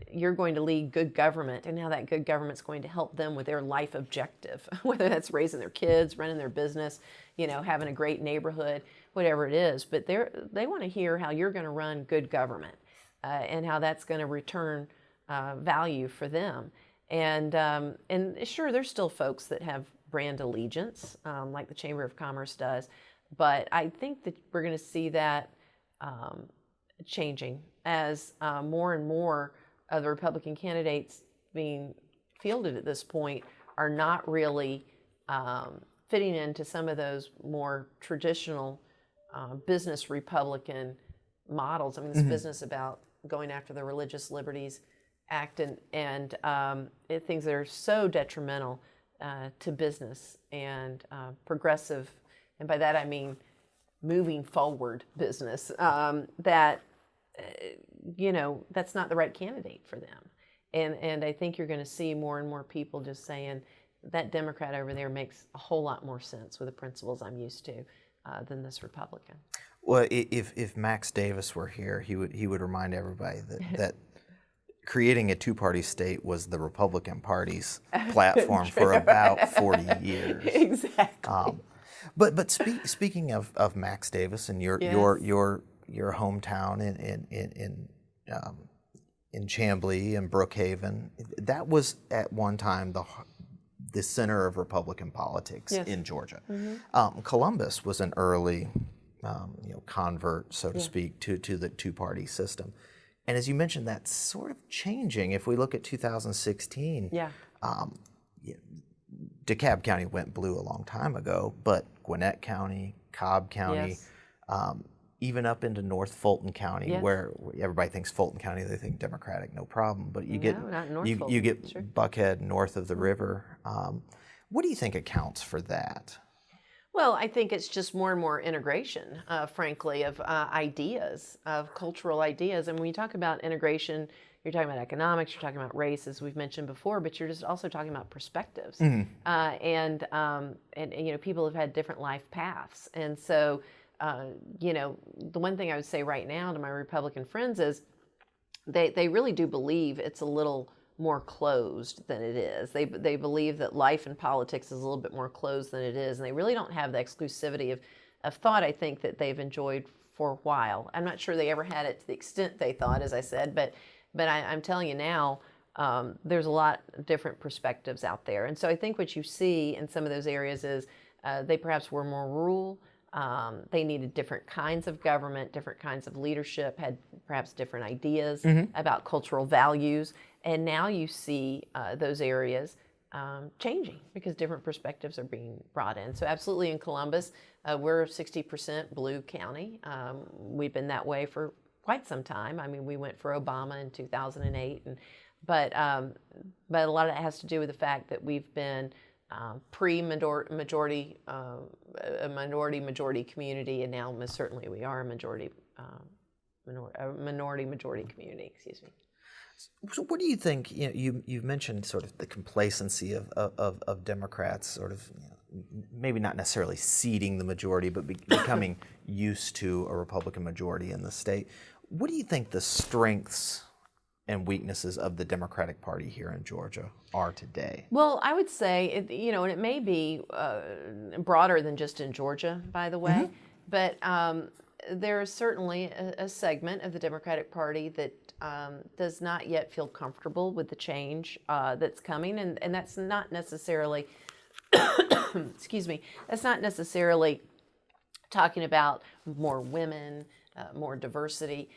you're going to lead good government and how that good government's going to help them with their life objective, whether that's raising their kids, running their business, having a great neighborhood, whatever it is. But they want to hear how you're going to run good government and how that's going to return value for them. And sure, there's still folks that have brand allegiance, like the Chamber of Commerce does. But I think that we're going to see that changing as more and more of the Republican candidates being fielded at this point are not really fitting into some of those more traditional business Republican models. I mean, this business about going after the Religious Liberties Act and things that are so detrimental to business and progressive, and by that I mean moving forward business, that that's not the right candidate for them. And I think you're going to see more and more people just saying that Democrat over there makes a whole lot more sense with the principles I'm used to than this Republican. Well, if Max Davis were here, he would remind everybody that creating a two-party state was the Republican Party's platform for about 40 years. Exactly. But speaking of Max Davis and your hometown in Chamblee and Brookhaven, that was at one time the center of Republican politics in Georgia. Columbus was an early convert, so to speak, to the two-party system. And as you mentioned, that's sort of changing. If we look at 2016, DeKalb County went blue a long time ago, but Gwinnett County, Cobb County, even up into North Fulton County, where everybody thinks Fulton County, they think Democratic, no problem. But you get you get Buckhead north of the river. What do you think accounts for that? Well, I think it's just more and more integration, frankly, of ideas, of cultural ideas. And when you talk about integration, you're talking about economics, you're talking about race, as we've mentioned before, but you're just also talking about perspectives. And people have had different life paths. And so, the one thing I would say right now to my Republican friends is they really do believe it's a little more closed than it is. They believe that life in politics is a little bit more closed than it is, and they really don't have the exclusivity of thought, I think, that they've enjoyed for a while. I'm not sure they ever had it to the extent they thought, as I said, but I'm telling you now, there's a lot of different perspectives out there. And so I think what you see in some of those areas is they perhaps were more rural. They needed different kinds of government, different kinds of leadership, had perhaps different ideas about cultural values. And now you see those areas changing because different perspectives are being brought in. So absolutely in Columbus, we're a 60% blue county. We've been that way for quite some time. I mean, we went for Obama in 2008. But a lot of it has to do with the fact that we've been pre-majority, a minority-majority community, and now most certainly we are a minority-majority community, excuse me. So what do you think, you've mentioned sort of the complacency of Democrats sort of, maybe not necessarily ceding the majority, but becoming used to a Republican majority in the state. What do you think the strengths and weaknesses of the Democratic Party here in Georgia are today? Well, I would say, and it may be broader than just in Georgia, by the way, but there is certainly a segment of the Democratic Party that does not yet feel comfortable with the change that's coming, and that's not necessarily, excuse me, that's not necessarily talking about more women, more diversity.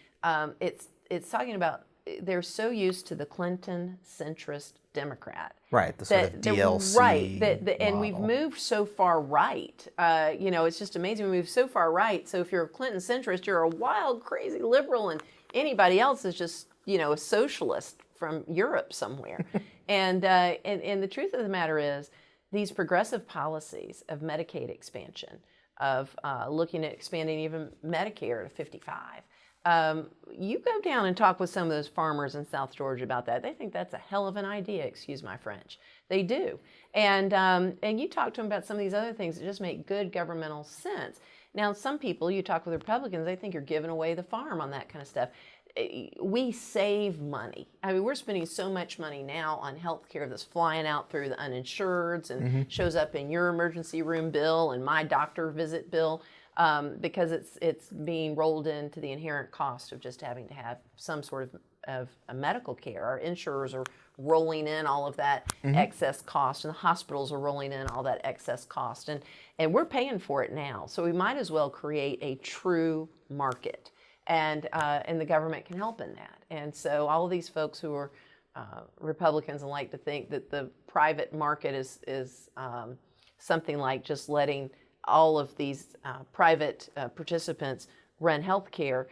It's talking about they're so used to the Clinton centrist Democrat. Right, the sort of DLC right, and model. we've moved so far right. It's just amazing. We moved so far right. So if you're a Clinton centrist, you're a wild, crazy liberal, and anybody else is just, a socialist from Europe somewhere. and the truth of the matter is, these progressive policies of Medicaid expansion, of looking at expanding even Medicare to 55, you go down and talk with some of those farmers in South Georgia about that. They think that's a hell of an idea, excuse my French. They do. And you talk to them about some of these other things that just make good governmental sense. Now, some people, you talk with Republicans, they think you're giving away the farm on that kind of stuff. We save money. I mean, we're spending so much money now on health care that's flying out through the uninsureds and shows up in your emergency room bill and my doctor visit bill. Because it's being rolled into the inherent cost of just having to have some sort of a medical care. Our insurers are rolling in all of that excess cost, and the hospitals are rolling in all that excess cost, and we're paying for it now. So we might as well create a true market, and the government can help in that. And so all of these folks who are Republicans and like to think that the private market is something like just letting all of these private participants run healthcare.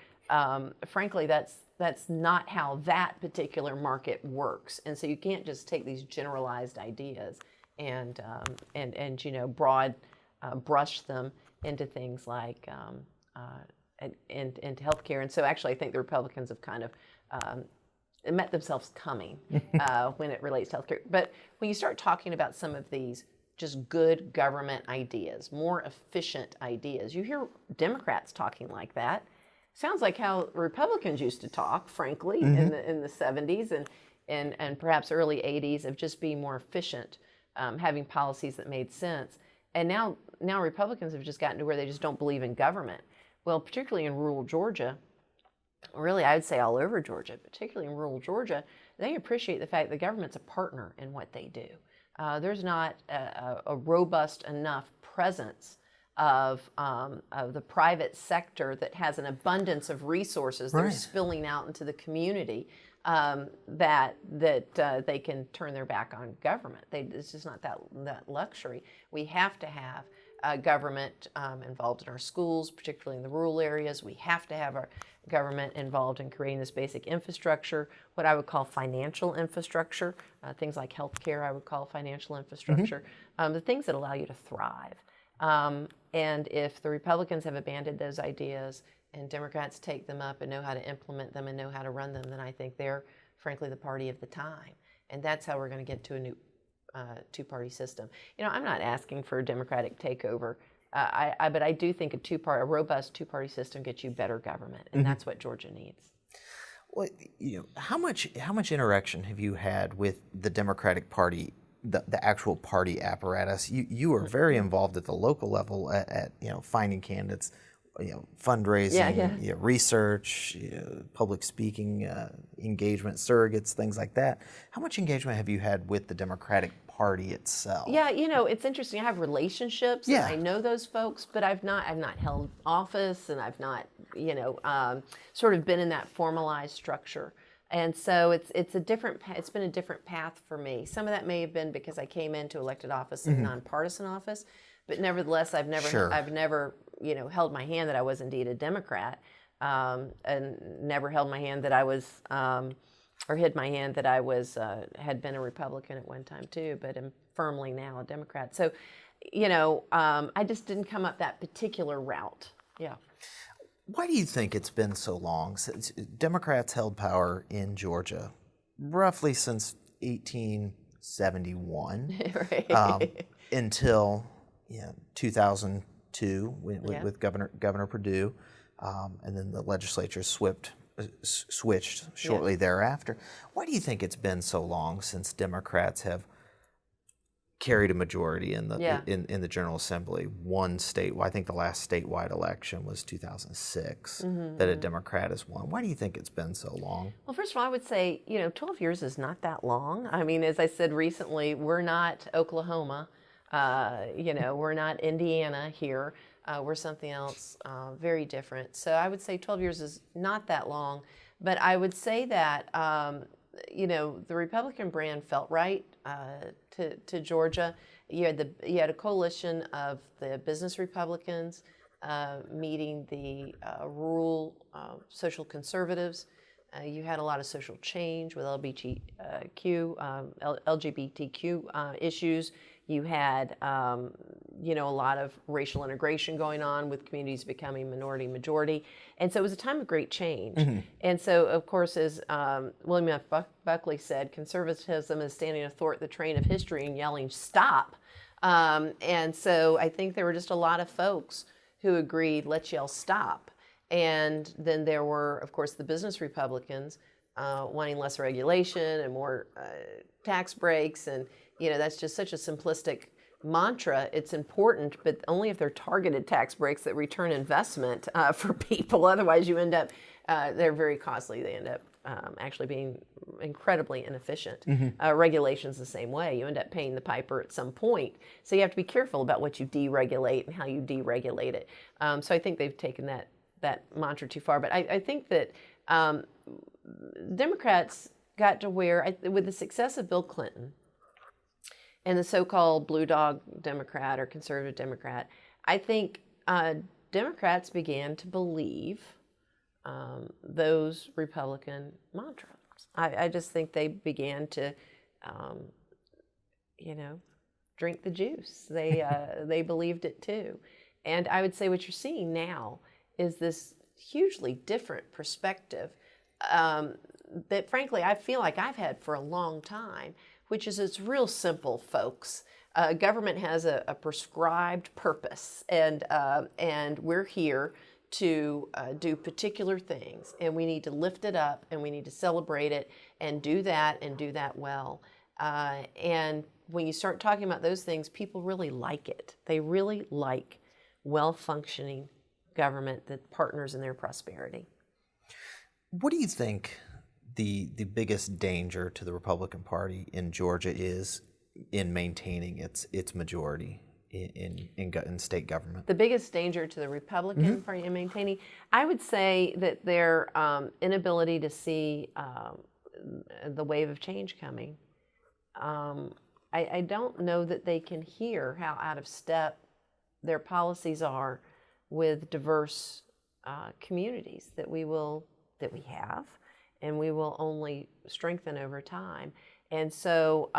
Frankly, that's not how that particular market works. And so you can't just take these generalized ideas and broad brush them into things like into healthcare. And so actually, I think the Republicans have kind of met themselves coming when it relates to healthcare. But when you start talking about some of these just good government ideas, more efficient ideas. You hear Democrats talking like that. Sounds like how Republicans used to talk, frankly, in the 70s and perhaps early 80s, of just being more efficient, having policies that made sense. And now Republicans have just gotten to where they just don't believe in government. Well, particularly in rural Georgia, really I would say all over Georgia, particularly in rural Georgia, they appreciate the fact the government's a partner in what they do. There's not a robust enough presence of the private sector that has an abundance of resources that are spilling out into the community, that they can turn their back on government. It's just not that luxury. We have to have government involved in our schools, particularly in the rural areas. We have to have our government involved in creating this basic infrastructure, what I would call financial infrastructure. Things like healthcare I would call financial infrastructure, the things that allow you to thrive. And if the Republicans have abandoned those ideas and Democrats take them up and know how to implement them and know how to run them, then I think they're, frankly, the party of the time. And that's how we're going to get to a new two-party system. I'm not asking for a Democratic takeover, but I do think a robust two-party system gets you better government, and that's what Georgia needs. Well, how much interaction have you had with the Democratic Party, the actual party apparatus? You are very involved at the local level at finding candidates, fundraising, research, public speaking, engagement, surrogates, things like that. How much engagement have you had with the Democratic Party itself? Yeah, it's interesting. I have relationships, and I know those folks, but I've not held office, and I've not, sort of been in that formalized structure. And so it's been a different path for me. Some of that may have been because I came into elected office in nonpartisan office, but nevertheless, I've never held my hand that I was indeed a Democrat, and never held my hand that I was, or hid my hand that I was had been a Republican at one time too, but am firmly now a Democrat. So, I just didn't come up that particular route. Yeah. Why do you think it's been so long since Democrats held power in Georgia, roughly since 1871, until 2002 with Governor Perdue, and then the legislature switched shortly thereafter. Why do you think it's been so long since Democrats have carried a majority in the General Assembly? One state, I think the last statewide election was 2006 that a Democrat has won. Why do you think it's been so long? Well, first of all, I would say 12 years is not that long. I mean, as I said recently, we're not Oklahoma. We're not Indiana here. We're something else very different. So I would say 12 years is not that long. But I would say that the Republican brand felt right to Georgia. You had a coalition of the business Republicans meeting the rural social conservatives. You had a lot of social change with LGBTQ issues. You had a lot of racial integration going on with communities becoming minority majority. And so it was a time of great change. And so, of course, as William F. Buckley said, conservatism is standing athwart the train of history and yelling, stop. And so I think there were just a lot of folks who agreed, let's yell stop. And then there were, of course, the business Republicans wanting less regulation and more tax breaks. And, that's just such a simplistic mantra. It's important, but only if they're targeted tax breaks that return investment for people. Otherwise, you end up, they're very costly. They end up actually being incredibly inefficient. Regulation's the same way. You end up paying the piper at some point. So you have to be careful about what you deregulate and how you deregulate it. So I think they've taken that mantra too far. But I think that Democrats got to where, with the success of Bill Clinton and the so-called blue dog Democrat or conservative Democrat, I think Democrats began to believe those Republican mantras. I just think they began to, drink the juice. They believed it too. And I would say what you're seeing now is this hugely different perspective that, frankly, I feel like I've had for a long time, which is it's real simple, folks. Government has a prescribed purpose, and we're here to do particular things, and we need to lift it up, and we need to celebrate it, and do that well. And when you start talking about those things, people really like it. They really like well-functioning government that partners in their prosperity. What do you think the biggest danger to the Republican Party in Georgia is in maintaining its majority in state government. The biggest danger to the Republican Party in maintaining, I would say that their inability to see the wave of change coming. I don't know that they can hear how out of step their policies are with diverse communities that we have, and we will only strengthen over time. And so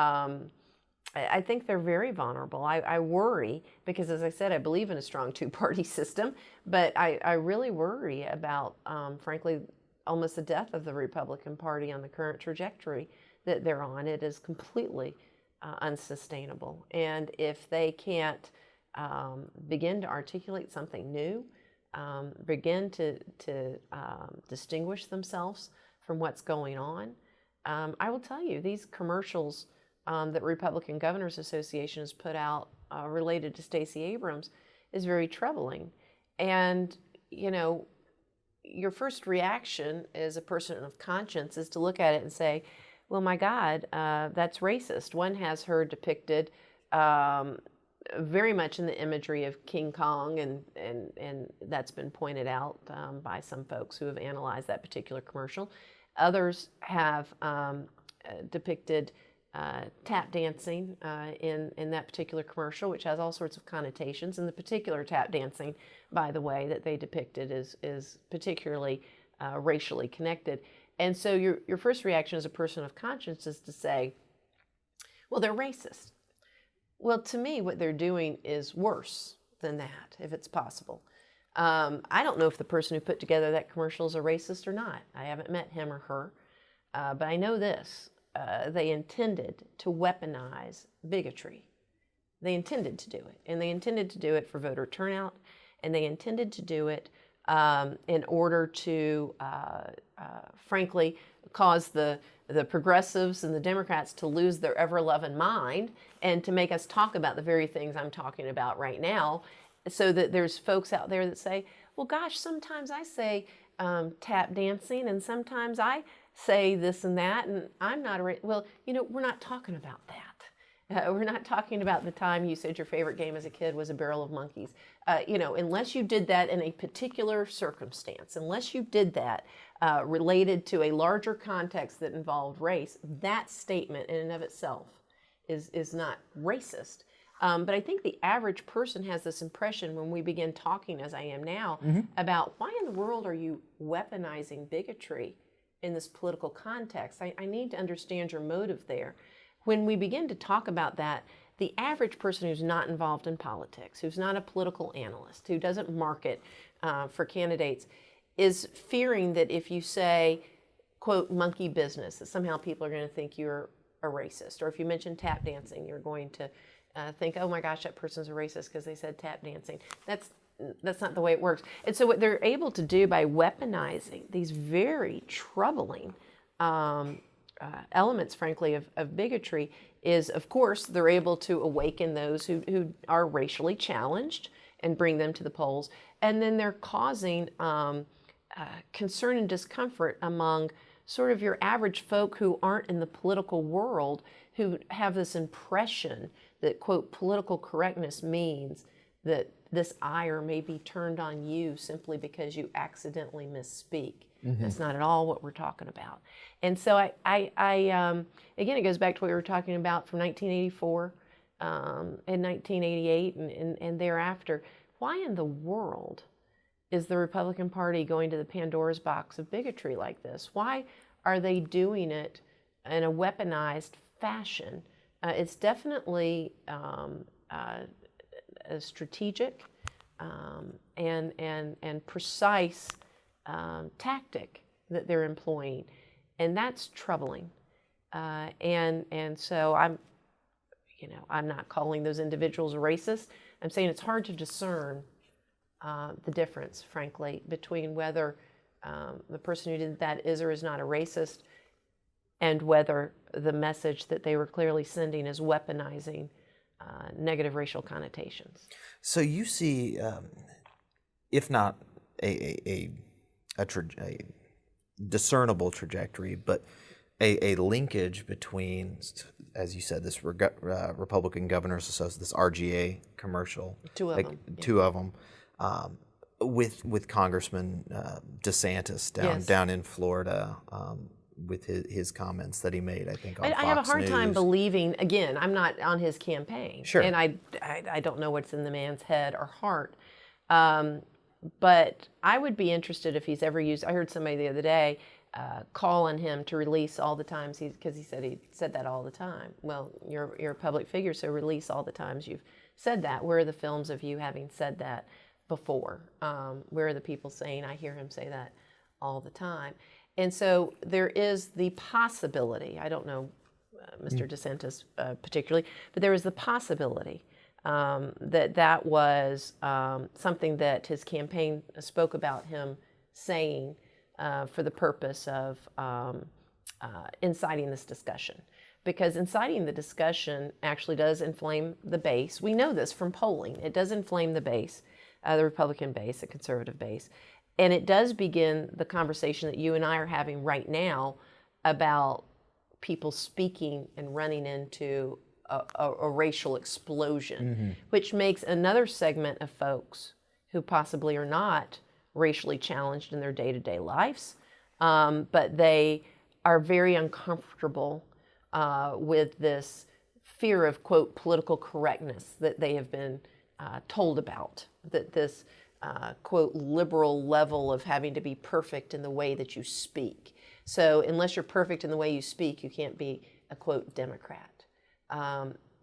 I think they're very vulnerable. I worry because, as I said, I believe in a strong two-party system, but I really worry about, frankly, almost the death of the Republican Party on the current trajectory that they're on. It is completely unsustainable. And if they can't begin to articulate something new, begin to distinguish themselves from what's going on, I will tell you, these commercials that Republican Governors Association has put out related to Stacey Abrams is very troubling. And, you know, your first reaction as a person of conscience is to look at it and say, well, my God, that's racist. One has her depicted very much in the imagery of King Kong, and that's been pointed out by some folks who have analyzed that particular commercial. Others have depicted tap dancing in that particular commercial, which has all sorts of connotations. And the particular tap dancing, by the way, that they depicted is particularly racially connected. And so your first reaction as a person of conscience is to say, well, they're racist. Well, to me, what they're doing is worse than that, if it's possible. I don't know if the person who put together that commercial is a racist or not. I haven't met him or her. But I know this. They intended to weaponize bigotry. They intended to do it. And they intended to do it for voter turnout. And they intended to do it in order to, frankly, cause the progressives and the Democrats to lose their ever-loving mind and to make us talk about the very things I'm talking about right now, so that there's folks out there that say, well, gosh, sometimes I say tap dancing and sometimes I say this and that, and I'm not well, you know, we're not talking about that. We're not talking about the time you said your favorite game as a kid was a barrel of monkeys. You know, unless you did that in a particular circumstance, unless you did that related to a larger context that involved race, that statement in and of itself is not racist. But I think the average person has this impression when we begin talking, as I am now, about why in the world are you weaponizing bigotry in this political context? I need to understand your motive there. When we begin to talk about that, the average person who's not involved in politics, who's not a political analyst, who doesn't market for candidates, is fearing that if you say, quote, monkey business, that somehow people are going to think you're a racist. Or if you mention tap dancing, you're going to think, oh my gosh, that person's a racist because they said tap dancing. That's not the way it works. And so what they're able to do by weaponizing these very troubling elements, frankly, of bigotry is, of course, they're able to awaken those who are racially challenged and bring them to the polls. And then they're causing concern and discomfort among sort of your average folk who aren't in the political world, who have this impression that, quote, political correctness means that this ire may be turned on you simply because you accidentally misspeak. That's not at all what we're talking about. And so I again, it goes back to what we were talking about from 1984 and 1988 and thereafter. Why in the world is the Republican Party going to the Pandora's box of bigotry like this? Why are they doing it in a weaponized fashion? It's definitely a strategic and precise tactic that they're employing, and that's troubling. And so I'm not calling those individuals racist. I'm saying it's hard to discern the difference, frankly, between whether the person who did that is or is not a racist, and whether the message that they were clearly sending is weaponizing negative racial connotations. So you see, if not a discernible trajectory, but a linkage between, as you said, this Republican Governors Association, this RGA commercial, two of them, with Congressman DeSantis down in Florida, with his comments that he made, I think, on Fox I have a hard News. time believing, again, I'm not on his campaign. Sure. And I don't know what's in the man's head or heart. But I would be interested if he's ever used, I heard somebody the other day calling him to release all the times, because he said that all the time. Well, you're a public figure, so release all the times you've said that. Where are the films of you having said that before? Where are the people saying, I hear him say that all the time? And so there is the possibility, I don't know Mr. DeSantis particularly, but there is the possibility that was something that his campaign spoke about him saying for the purpose of inciting this discussion. Because inciting the discussion actually does inflame the base. We know this from polling. It does inflame the base, the Republican base, the conservative base. And it does begin the conversation that you and I are having right now about people speaking and running into a racial explosion, which makes another segment of folks who possibly are not racially challenged in their day-to-day lives, but they are very uncomfortable with this fear of, quote, political correctness that they have been told about, that this quote, liberal level of having to be perfect in the way that you speak. So unless you're perfect in the way you speak, you can't be a, quote, Democrat.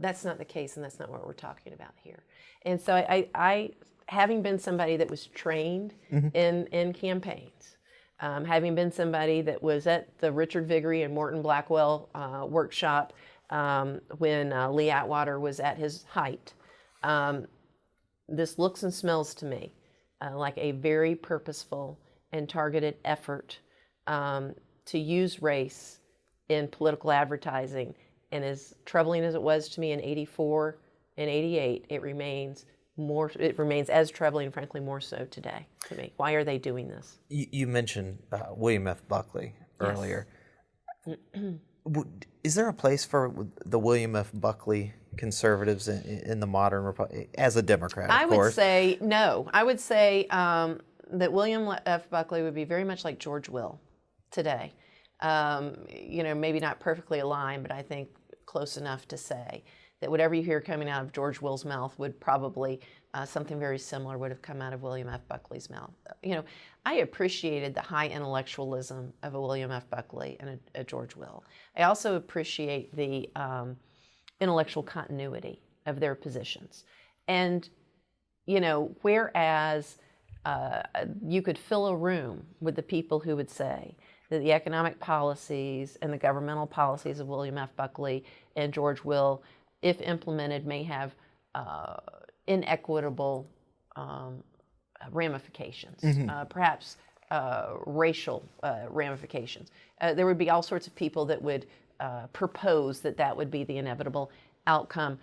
That's not the case, and that's not what we're talking about here. And so I having been somebody that was trained in campaigns, having been somebody that was at the Richard Viguerie and Morton Blackwell workshop when Lee Atwater was at his height, this looks and smells to me like a very purposeful and targeted effort to use race in political advertising. And as troubling as it was to me in '84 and '88, it remains as troubling, frankly, more so today to me. Why are they doing this? You mentioned William F. Buckley earlier. Yes. Is there a place for the William F. Buckley conservatives in the modern Republic, as a Democrat, of course? I would say no. I would say that William F. Buckley would be very much like George Will today. Maybe not perfectly aligned, but I think close enough to say that whatever you hear coming out of George Will's mouth would probably, something very similar would have come out of William F. Buckley's mouth. I appreciated the high intellectualism of a William F. Buckley and a George Will. I also appreciate the intellectual continuity of their positions. And, whereas you could fill a room with the people who would say that the economic policies and the governmental policies of William F. Buckley and George Will, if implemented, may have inequitable ramifications, perhaps racial ramifications. There would be all sorts of people that would propose that would be the inevitable outcome.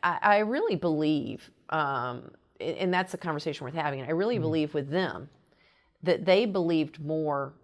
I really believe, and that's a conversation worth having, I really believe with them that they believed more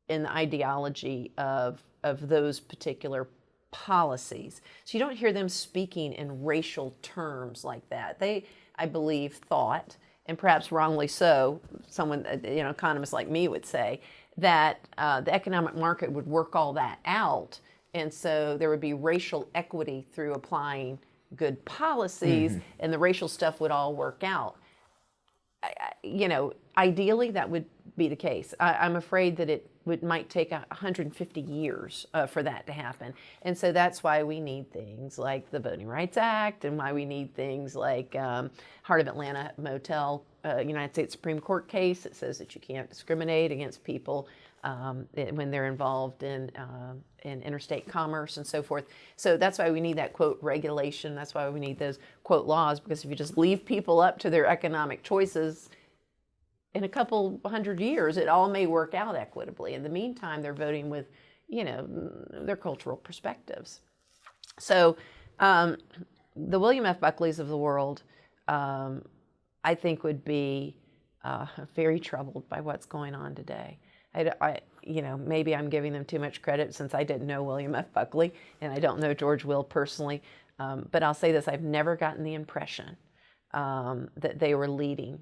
in the ideology of those particular policies. So you don't hear them speaking in racial terms like that. They, I believe, thought, and perhaps wrongly so, someone, economists like me would say, that the economic market would work all that out, and so there would be racial equity through applying good policies, and the racial stuff would all work out. Ideally, that would be the case. I'm afraid that it might take 150 years for that to happen. And so that's why we need things like the Voting Rights Act, and why we need things like Heart of Atlanta Motel, United States Supreme Court case that says that you can't discriminate against people when they're involved in interstate commerce and so forth. So that's why we need that, quote, regulation. That's why we need those, quote, laws, because if you just leave people up to their economic choices, in a couple hundred years, it all may work out equitably. In the meantime, they're voting with, their cultural perspectives. So the William F. Buckleys of the world, I think, would be very troubled by what's going on today. maybe I'm giving them too much credit since I didn't know William F. Buckley and I don't know George Will personally. But I'll say this, I've never gotten the impression that they were leading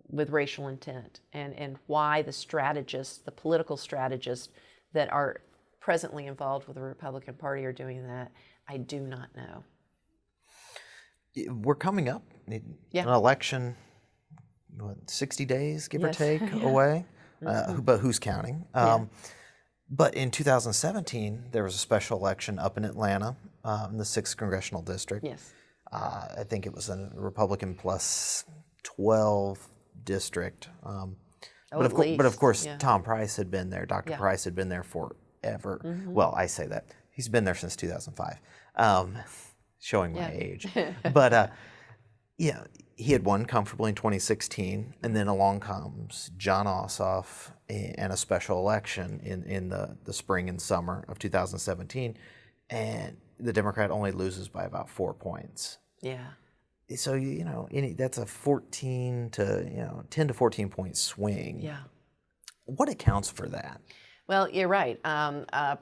with racial intent, and why the political strategists that are presently involved with the Republican Party are doing that, I do not know. We're coming up. An election, 60 days, give or take, Yeah. away. But who's counting? But in 2017, there was a special election up in Atlanta, in the 6th Congressional District. Yes. I think it was a Republican plus 12 district. But of course, Tom Price had been there. Dr. Price had been there forever. Well, I say that. He's been there since 2005, showing my age. But he had won comfortably in 2016, and then along comes John Ossoff and a special election in the spring and summer of 2017, and the Democrat only loses by about 4 points. Yeah. So that's a 10 to 14 point swing. Yeah. What accounts for that? Well, you're right.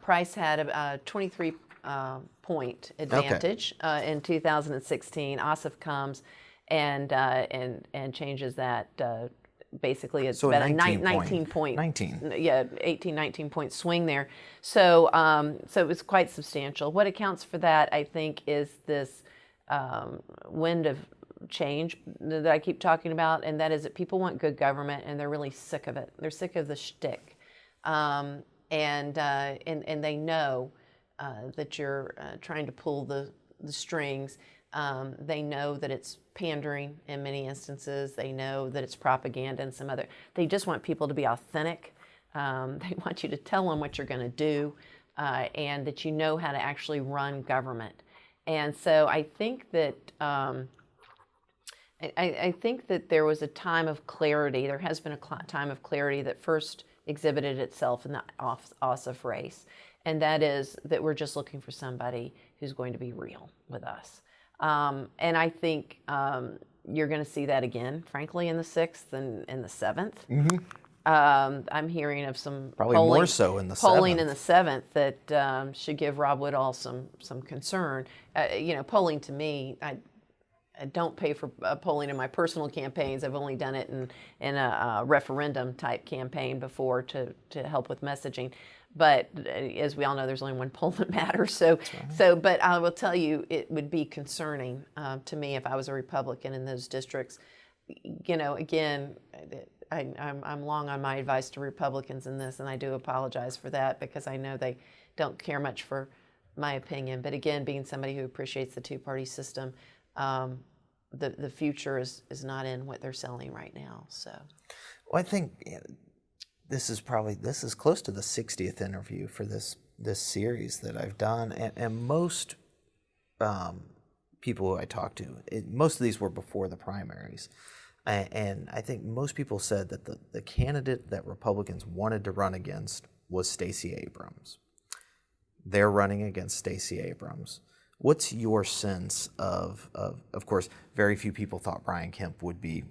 Price had a 23 point advantage in 2016. Ossoff comes and changes that. Basically, it's about a 19 point. 19 point swing there. So it was quite substantial. What accounts for that, I think, is this wind of change that I keep talking about, and that is that people want good government, and they're really sick of it. They're sick of the shtick, and they know that you're trying to pull the strings. They know that it's pandering in many instances. They know that it's propaganda and some other. They just want people to be authentic. They want you to tell them what you're going to do, and that you know how to actually run government. And so I think that I think that there was a time of clarity. There has been a time of clarity that first exhibited itself in the Ossoff race, and that is that we're just looking for somebody who's going to be real with us. And I think you're going to see that again, frankly, in the 6th and in the 7th. Mm-hmm. I'm hearing of some probably more so in the polling 7th. In the 7th that should give Rob Woodall some concern. Polling to me, I don't pay for polling in my personal campaigns. I've only done it in a referendum type campaign before to help with messaging. But as we all know, there's only one poll that matters. But I will tell you, it would be concerning to me if I was a Republican in those districts. Again, I'm long on my advice to Republicans in this, and I do apologize for that because I know they don't care much for my opinion. But again, being somebody who appreciates the two-party system, the future is not in what they're selling right now. So, well, I think this is close to the 60th interview for this series that I've done, and most people who I talked to, most of these were before the primaries. And I think most people said that the candidate that Republicans wanted to run against was Stacey Abrams. They're running against Stacey Abrams. What's your sense of course, very few people thought Brian Kemp would be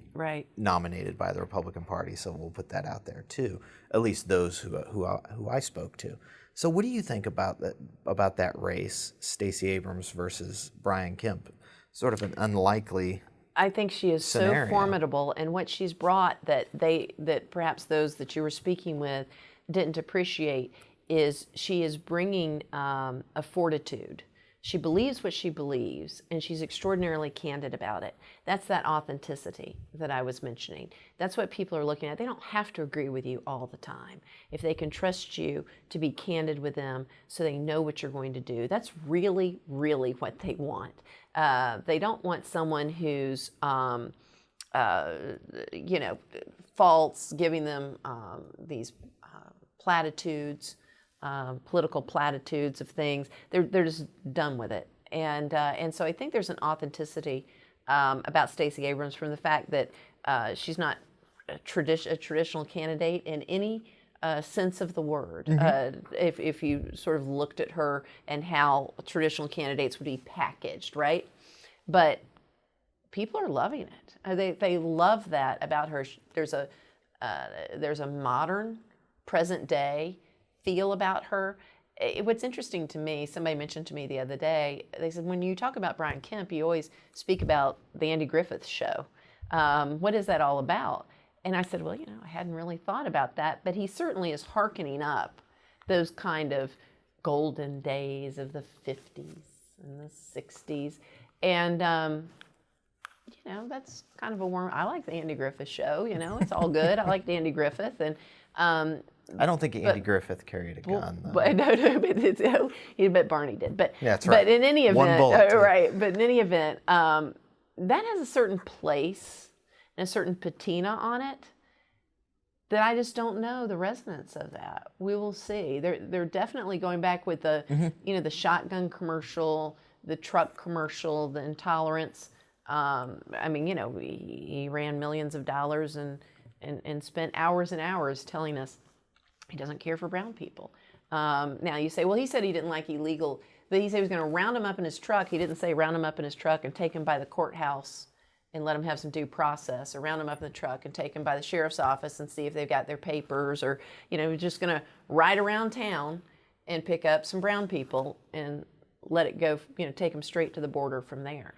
nominated by the Republican Party, so we'll put that out there too, at least those who I spoke to. So what do you think about that race, Stacey Abrams versus Brian Kemp? Sort of an unlikely I think she is scenario. So formidable, and what she's brought that perhaps those that you were speaking with didn't appreciate is she is bringing a fortitude. She believes what she believes, and she's extraordinarily candid about it. That's that authenticity that I was mentioning. That's what people are looking at. They don't have to agree with you all the time. If they can trust you to be candid with them so they know what you're going to do, that's really, really what they want. They don't want someone who's, false, giving them these platitudes, political platitudes of things. They're just done with it, and so I think there's an authenticity about Stacey Abrams from the fact that she's not a traditional candidate in any sense of the word. Mm-hmm. If you sort of looked at her and how traditional candidates would be packaged, right? But people are loving it. They love that about her. There's a modern present day feel about her. What's interesting to me, somebody mentioned to me the other day, they said, when you talk about Brian Kemp, you always speak about the Andy Griffith Show. What is that all about? And I said, well, I hadn't really thought about that, but he certainly is hearkening up those kind of golden days of the 50s and the 60s. And, that's kind of a warm, I like the Andy Griffith Show, it's all good. I like Andy Griffith. And, I don't think Andy Griffith carried a gun, though. But Barney did. But, yeah, that's right. But in any event, one bullet, right, but in any event, that has a certain place and a certain patina on it that I just don't know the resonance of that. We will see. They're definitely going back with the, the shotgun commercial, the truck commercial, the intolerance. He ran millions of dollars and spent hours and hours telling us he doesn't care for brown people. Now you say, well, he said he didn't like illegal, but he said he was going to round him up in his truck. He didn't say round him up in his truck and take him by the courthouse and let him have some due process, or round him up in the truck and take him by the sheriff's office and see if they've got their papers, or, just going to ride around town and pick up some brown people and let it go, take them straight to the border from there.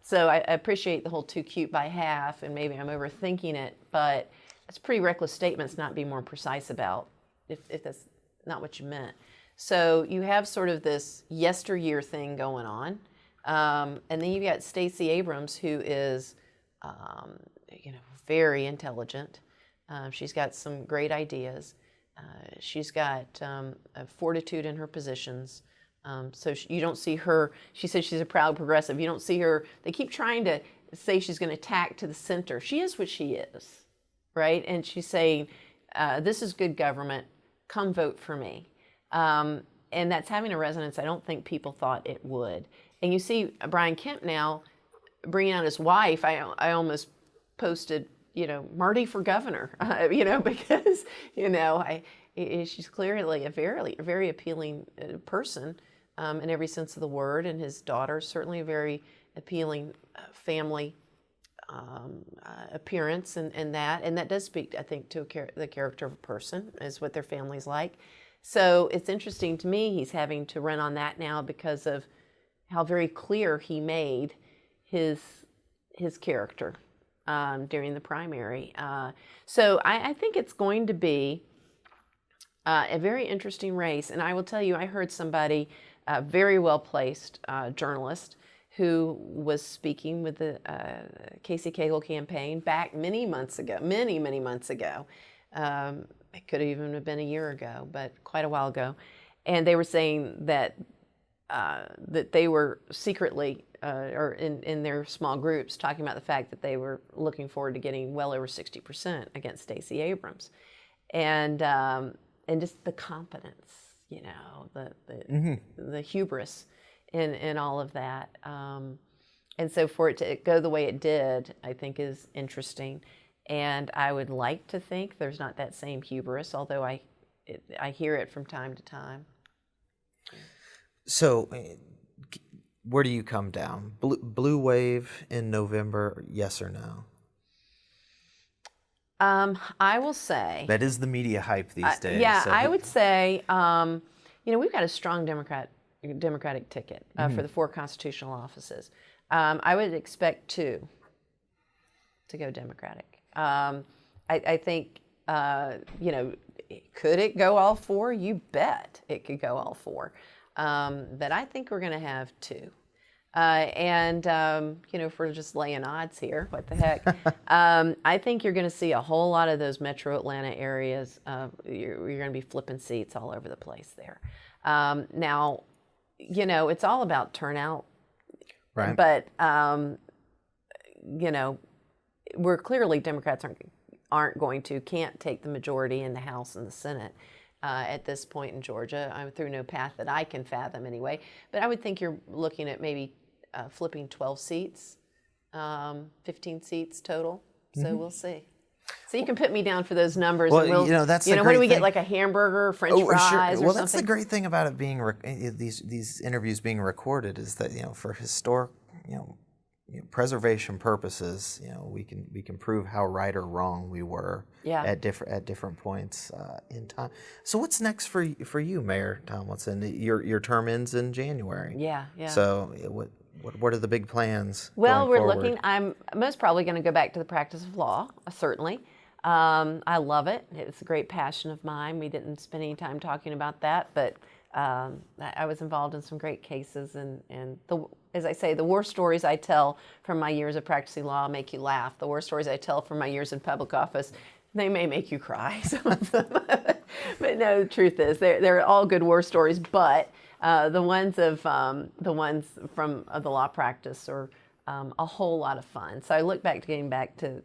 So I appreciate the whole too cute by half, and maybe I'm overthinking it, but it's a pretty reckless statement to not be more precise about if that's not what you meant. So you have sort of this yesteryear thing going on. And then you've got Stacey Abrams, who is, very intelligent. She's got some great ideas. She's got a fortitude in her positions. So you don't see her, she says she's a proud progressive. You don't see her, they keep trying to say she's going to tack to the center. She is what she is, right? And she's saying, this is good government, come vote for me. And that's having a resonance I don't think people thought it would. And you see Brian Kemp now bringing out his wife. I almost posted, Marty for governor, because, she's clearly a very, very appealing person in every sense of the word. And his daughter, certainly a very appealing family appearance and that. And that does speak, I think, to the character of a person, is what their family's like. So it's interesting to me he's having to run on that now because of how very clear he made his character during the primary. So I think it's going to be a very interesting race. And I will tell you, I heard somebody, a very well-placed journalist, who was speaking with the Casey Cagle campaign back many months ago. It could have even been a year ago, but quite a while ago. And they were saying that they were secretly, or in their small groups, talking about the fact that they were looking forward to getting well over 60% against Stacey Abrams, and just the competence, the hubris in all of that, and so for it to go the way it did, I think is interesting, and I would like to think there's not that same hubris, although I hear it from time to time. So, where do you come down? Blue wave in November, yes or no? I will say that is the media hype these days. Yeah, so I would say, we've got a strong Democratic ticket for the 4 constitutional offices. I would expect 2 to go Democratic. I think, could it go all 4? You bet it could go all 4. But I think we're going to have 2. If we're just laying odds here, what the heck? I think you're going to see a whole lot of those metro Atlanta areas. You're going to be flipping seats all over the place there. Now, it's all about turnout. Right. But, we're clearly Democrats can't take the majority in the House and the Senate. At this point in Georgia, I'm through no path that I can fathom anyway. But I would think you're looking at maybe flipping 12 seats, 15 seats total. So we'll see. So you can put me down for those numbers. Well, and that's the great what do we thing. get, like a hamburger, French fries, or something? Well, that's the great thing about it being these interviews being recorded is that for historic preservation purposes, we can prove how right or wrong we were at different points in time. So what's next for you, Mayor Tomlinson? Your term ends in January. Yeah. So what are the big plans? Well, going we're forward? looking. I'm most probably going to go back to the practice of law. Certainly, I love it. It's a great passion of mine. We didn't spend any time talking about that, but I was involved in some great cases, and as I say, the war stories I tell from my years of practicing law make you laugh. The war stories I tell from my years in public office, they may make you cry, some of them. But no, the truth is, they're all good war stories, but the ones from the law practice are a whole lot of fun. So I look back to getting back to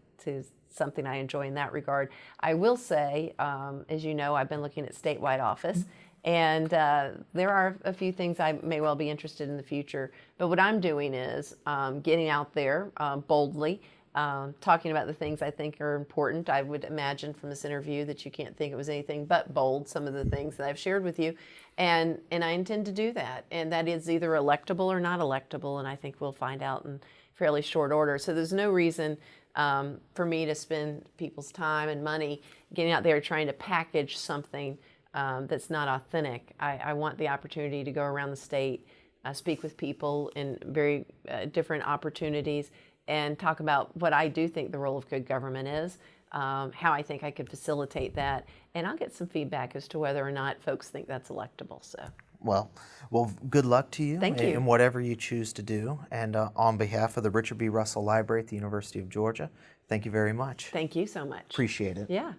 something I enjoy in that regard. I will say, as you know, I've been looking at statewide office. And there are a few things I may well be interested in the future. But what I'm doing is getting out there boldly, talking about the things I think are important. I would imagine from this interview that you can't think it was anything but bold, some of the things that I've shared with you. And I intend to do that. And that is either electable or not electable. And I think we'll find out in fairly short order. So there's no reason for me to spend people's time and money getting out there trying to package something that's not authentic. I want the opportunity to go around the state, speak with people in very different opportunities, and talk about what I do think the role of good government is, how I think I could facilitate that, and I'll get some feedback as to whether or not folks think that's electable. So. Well, good luck to you. Thank you. In whatever you choose to do. And on behalf of the Richard B. Russell Library at the University of Georgia, thank you very much. Thank you so much. Appreciate it. Yeah.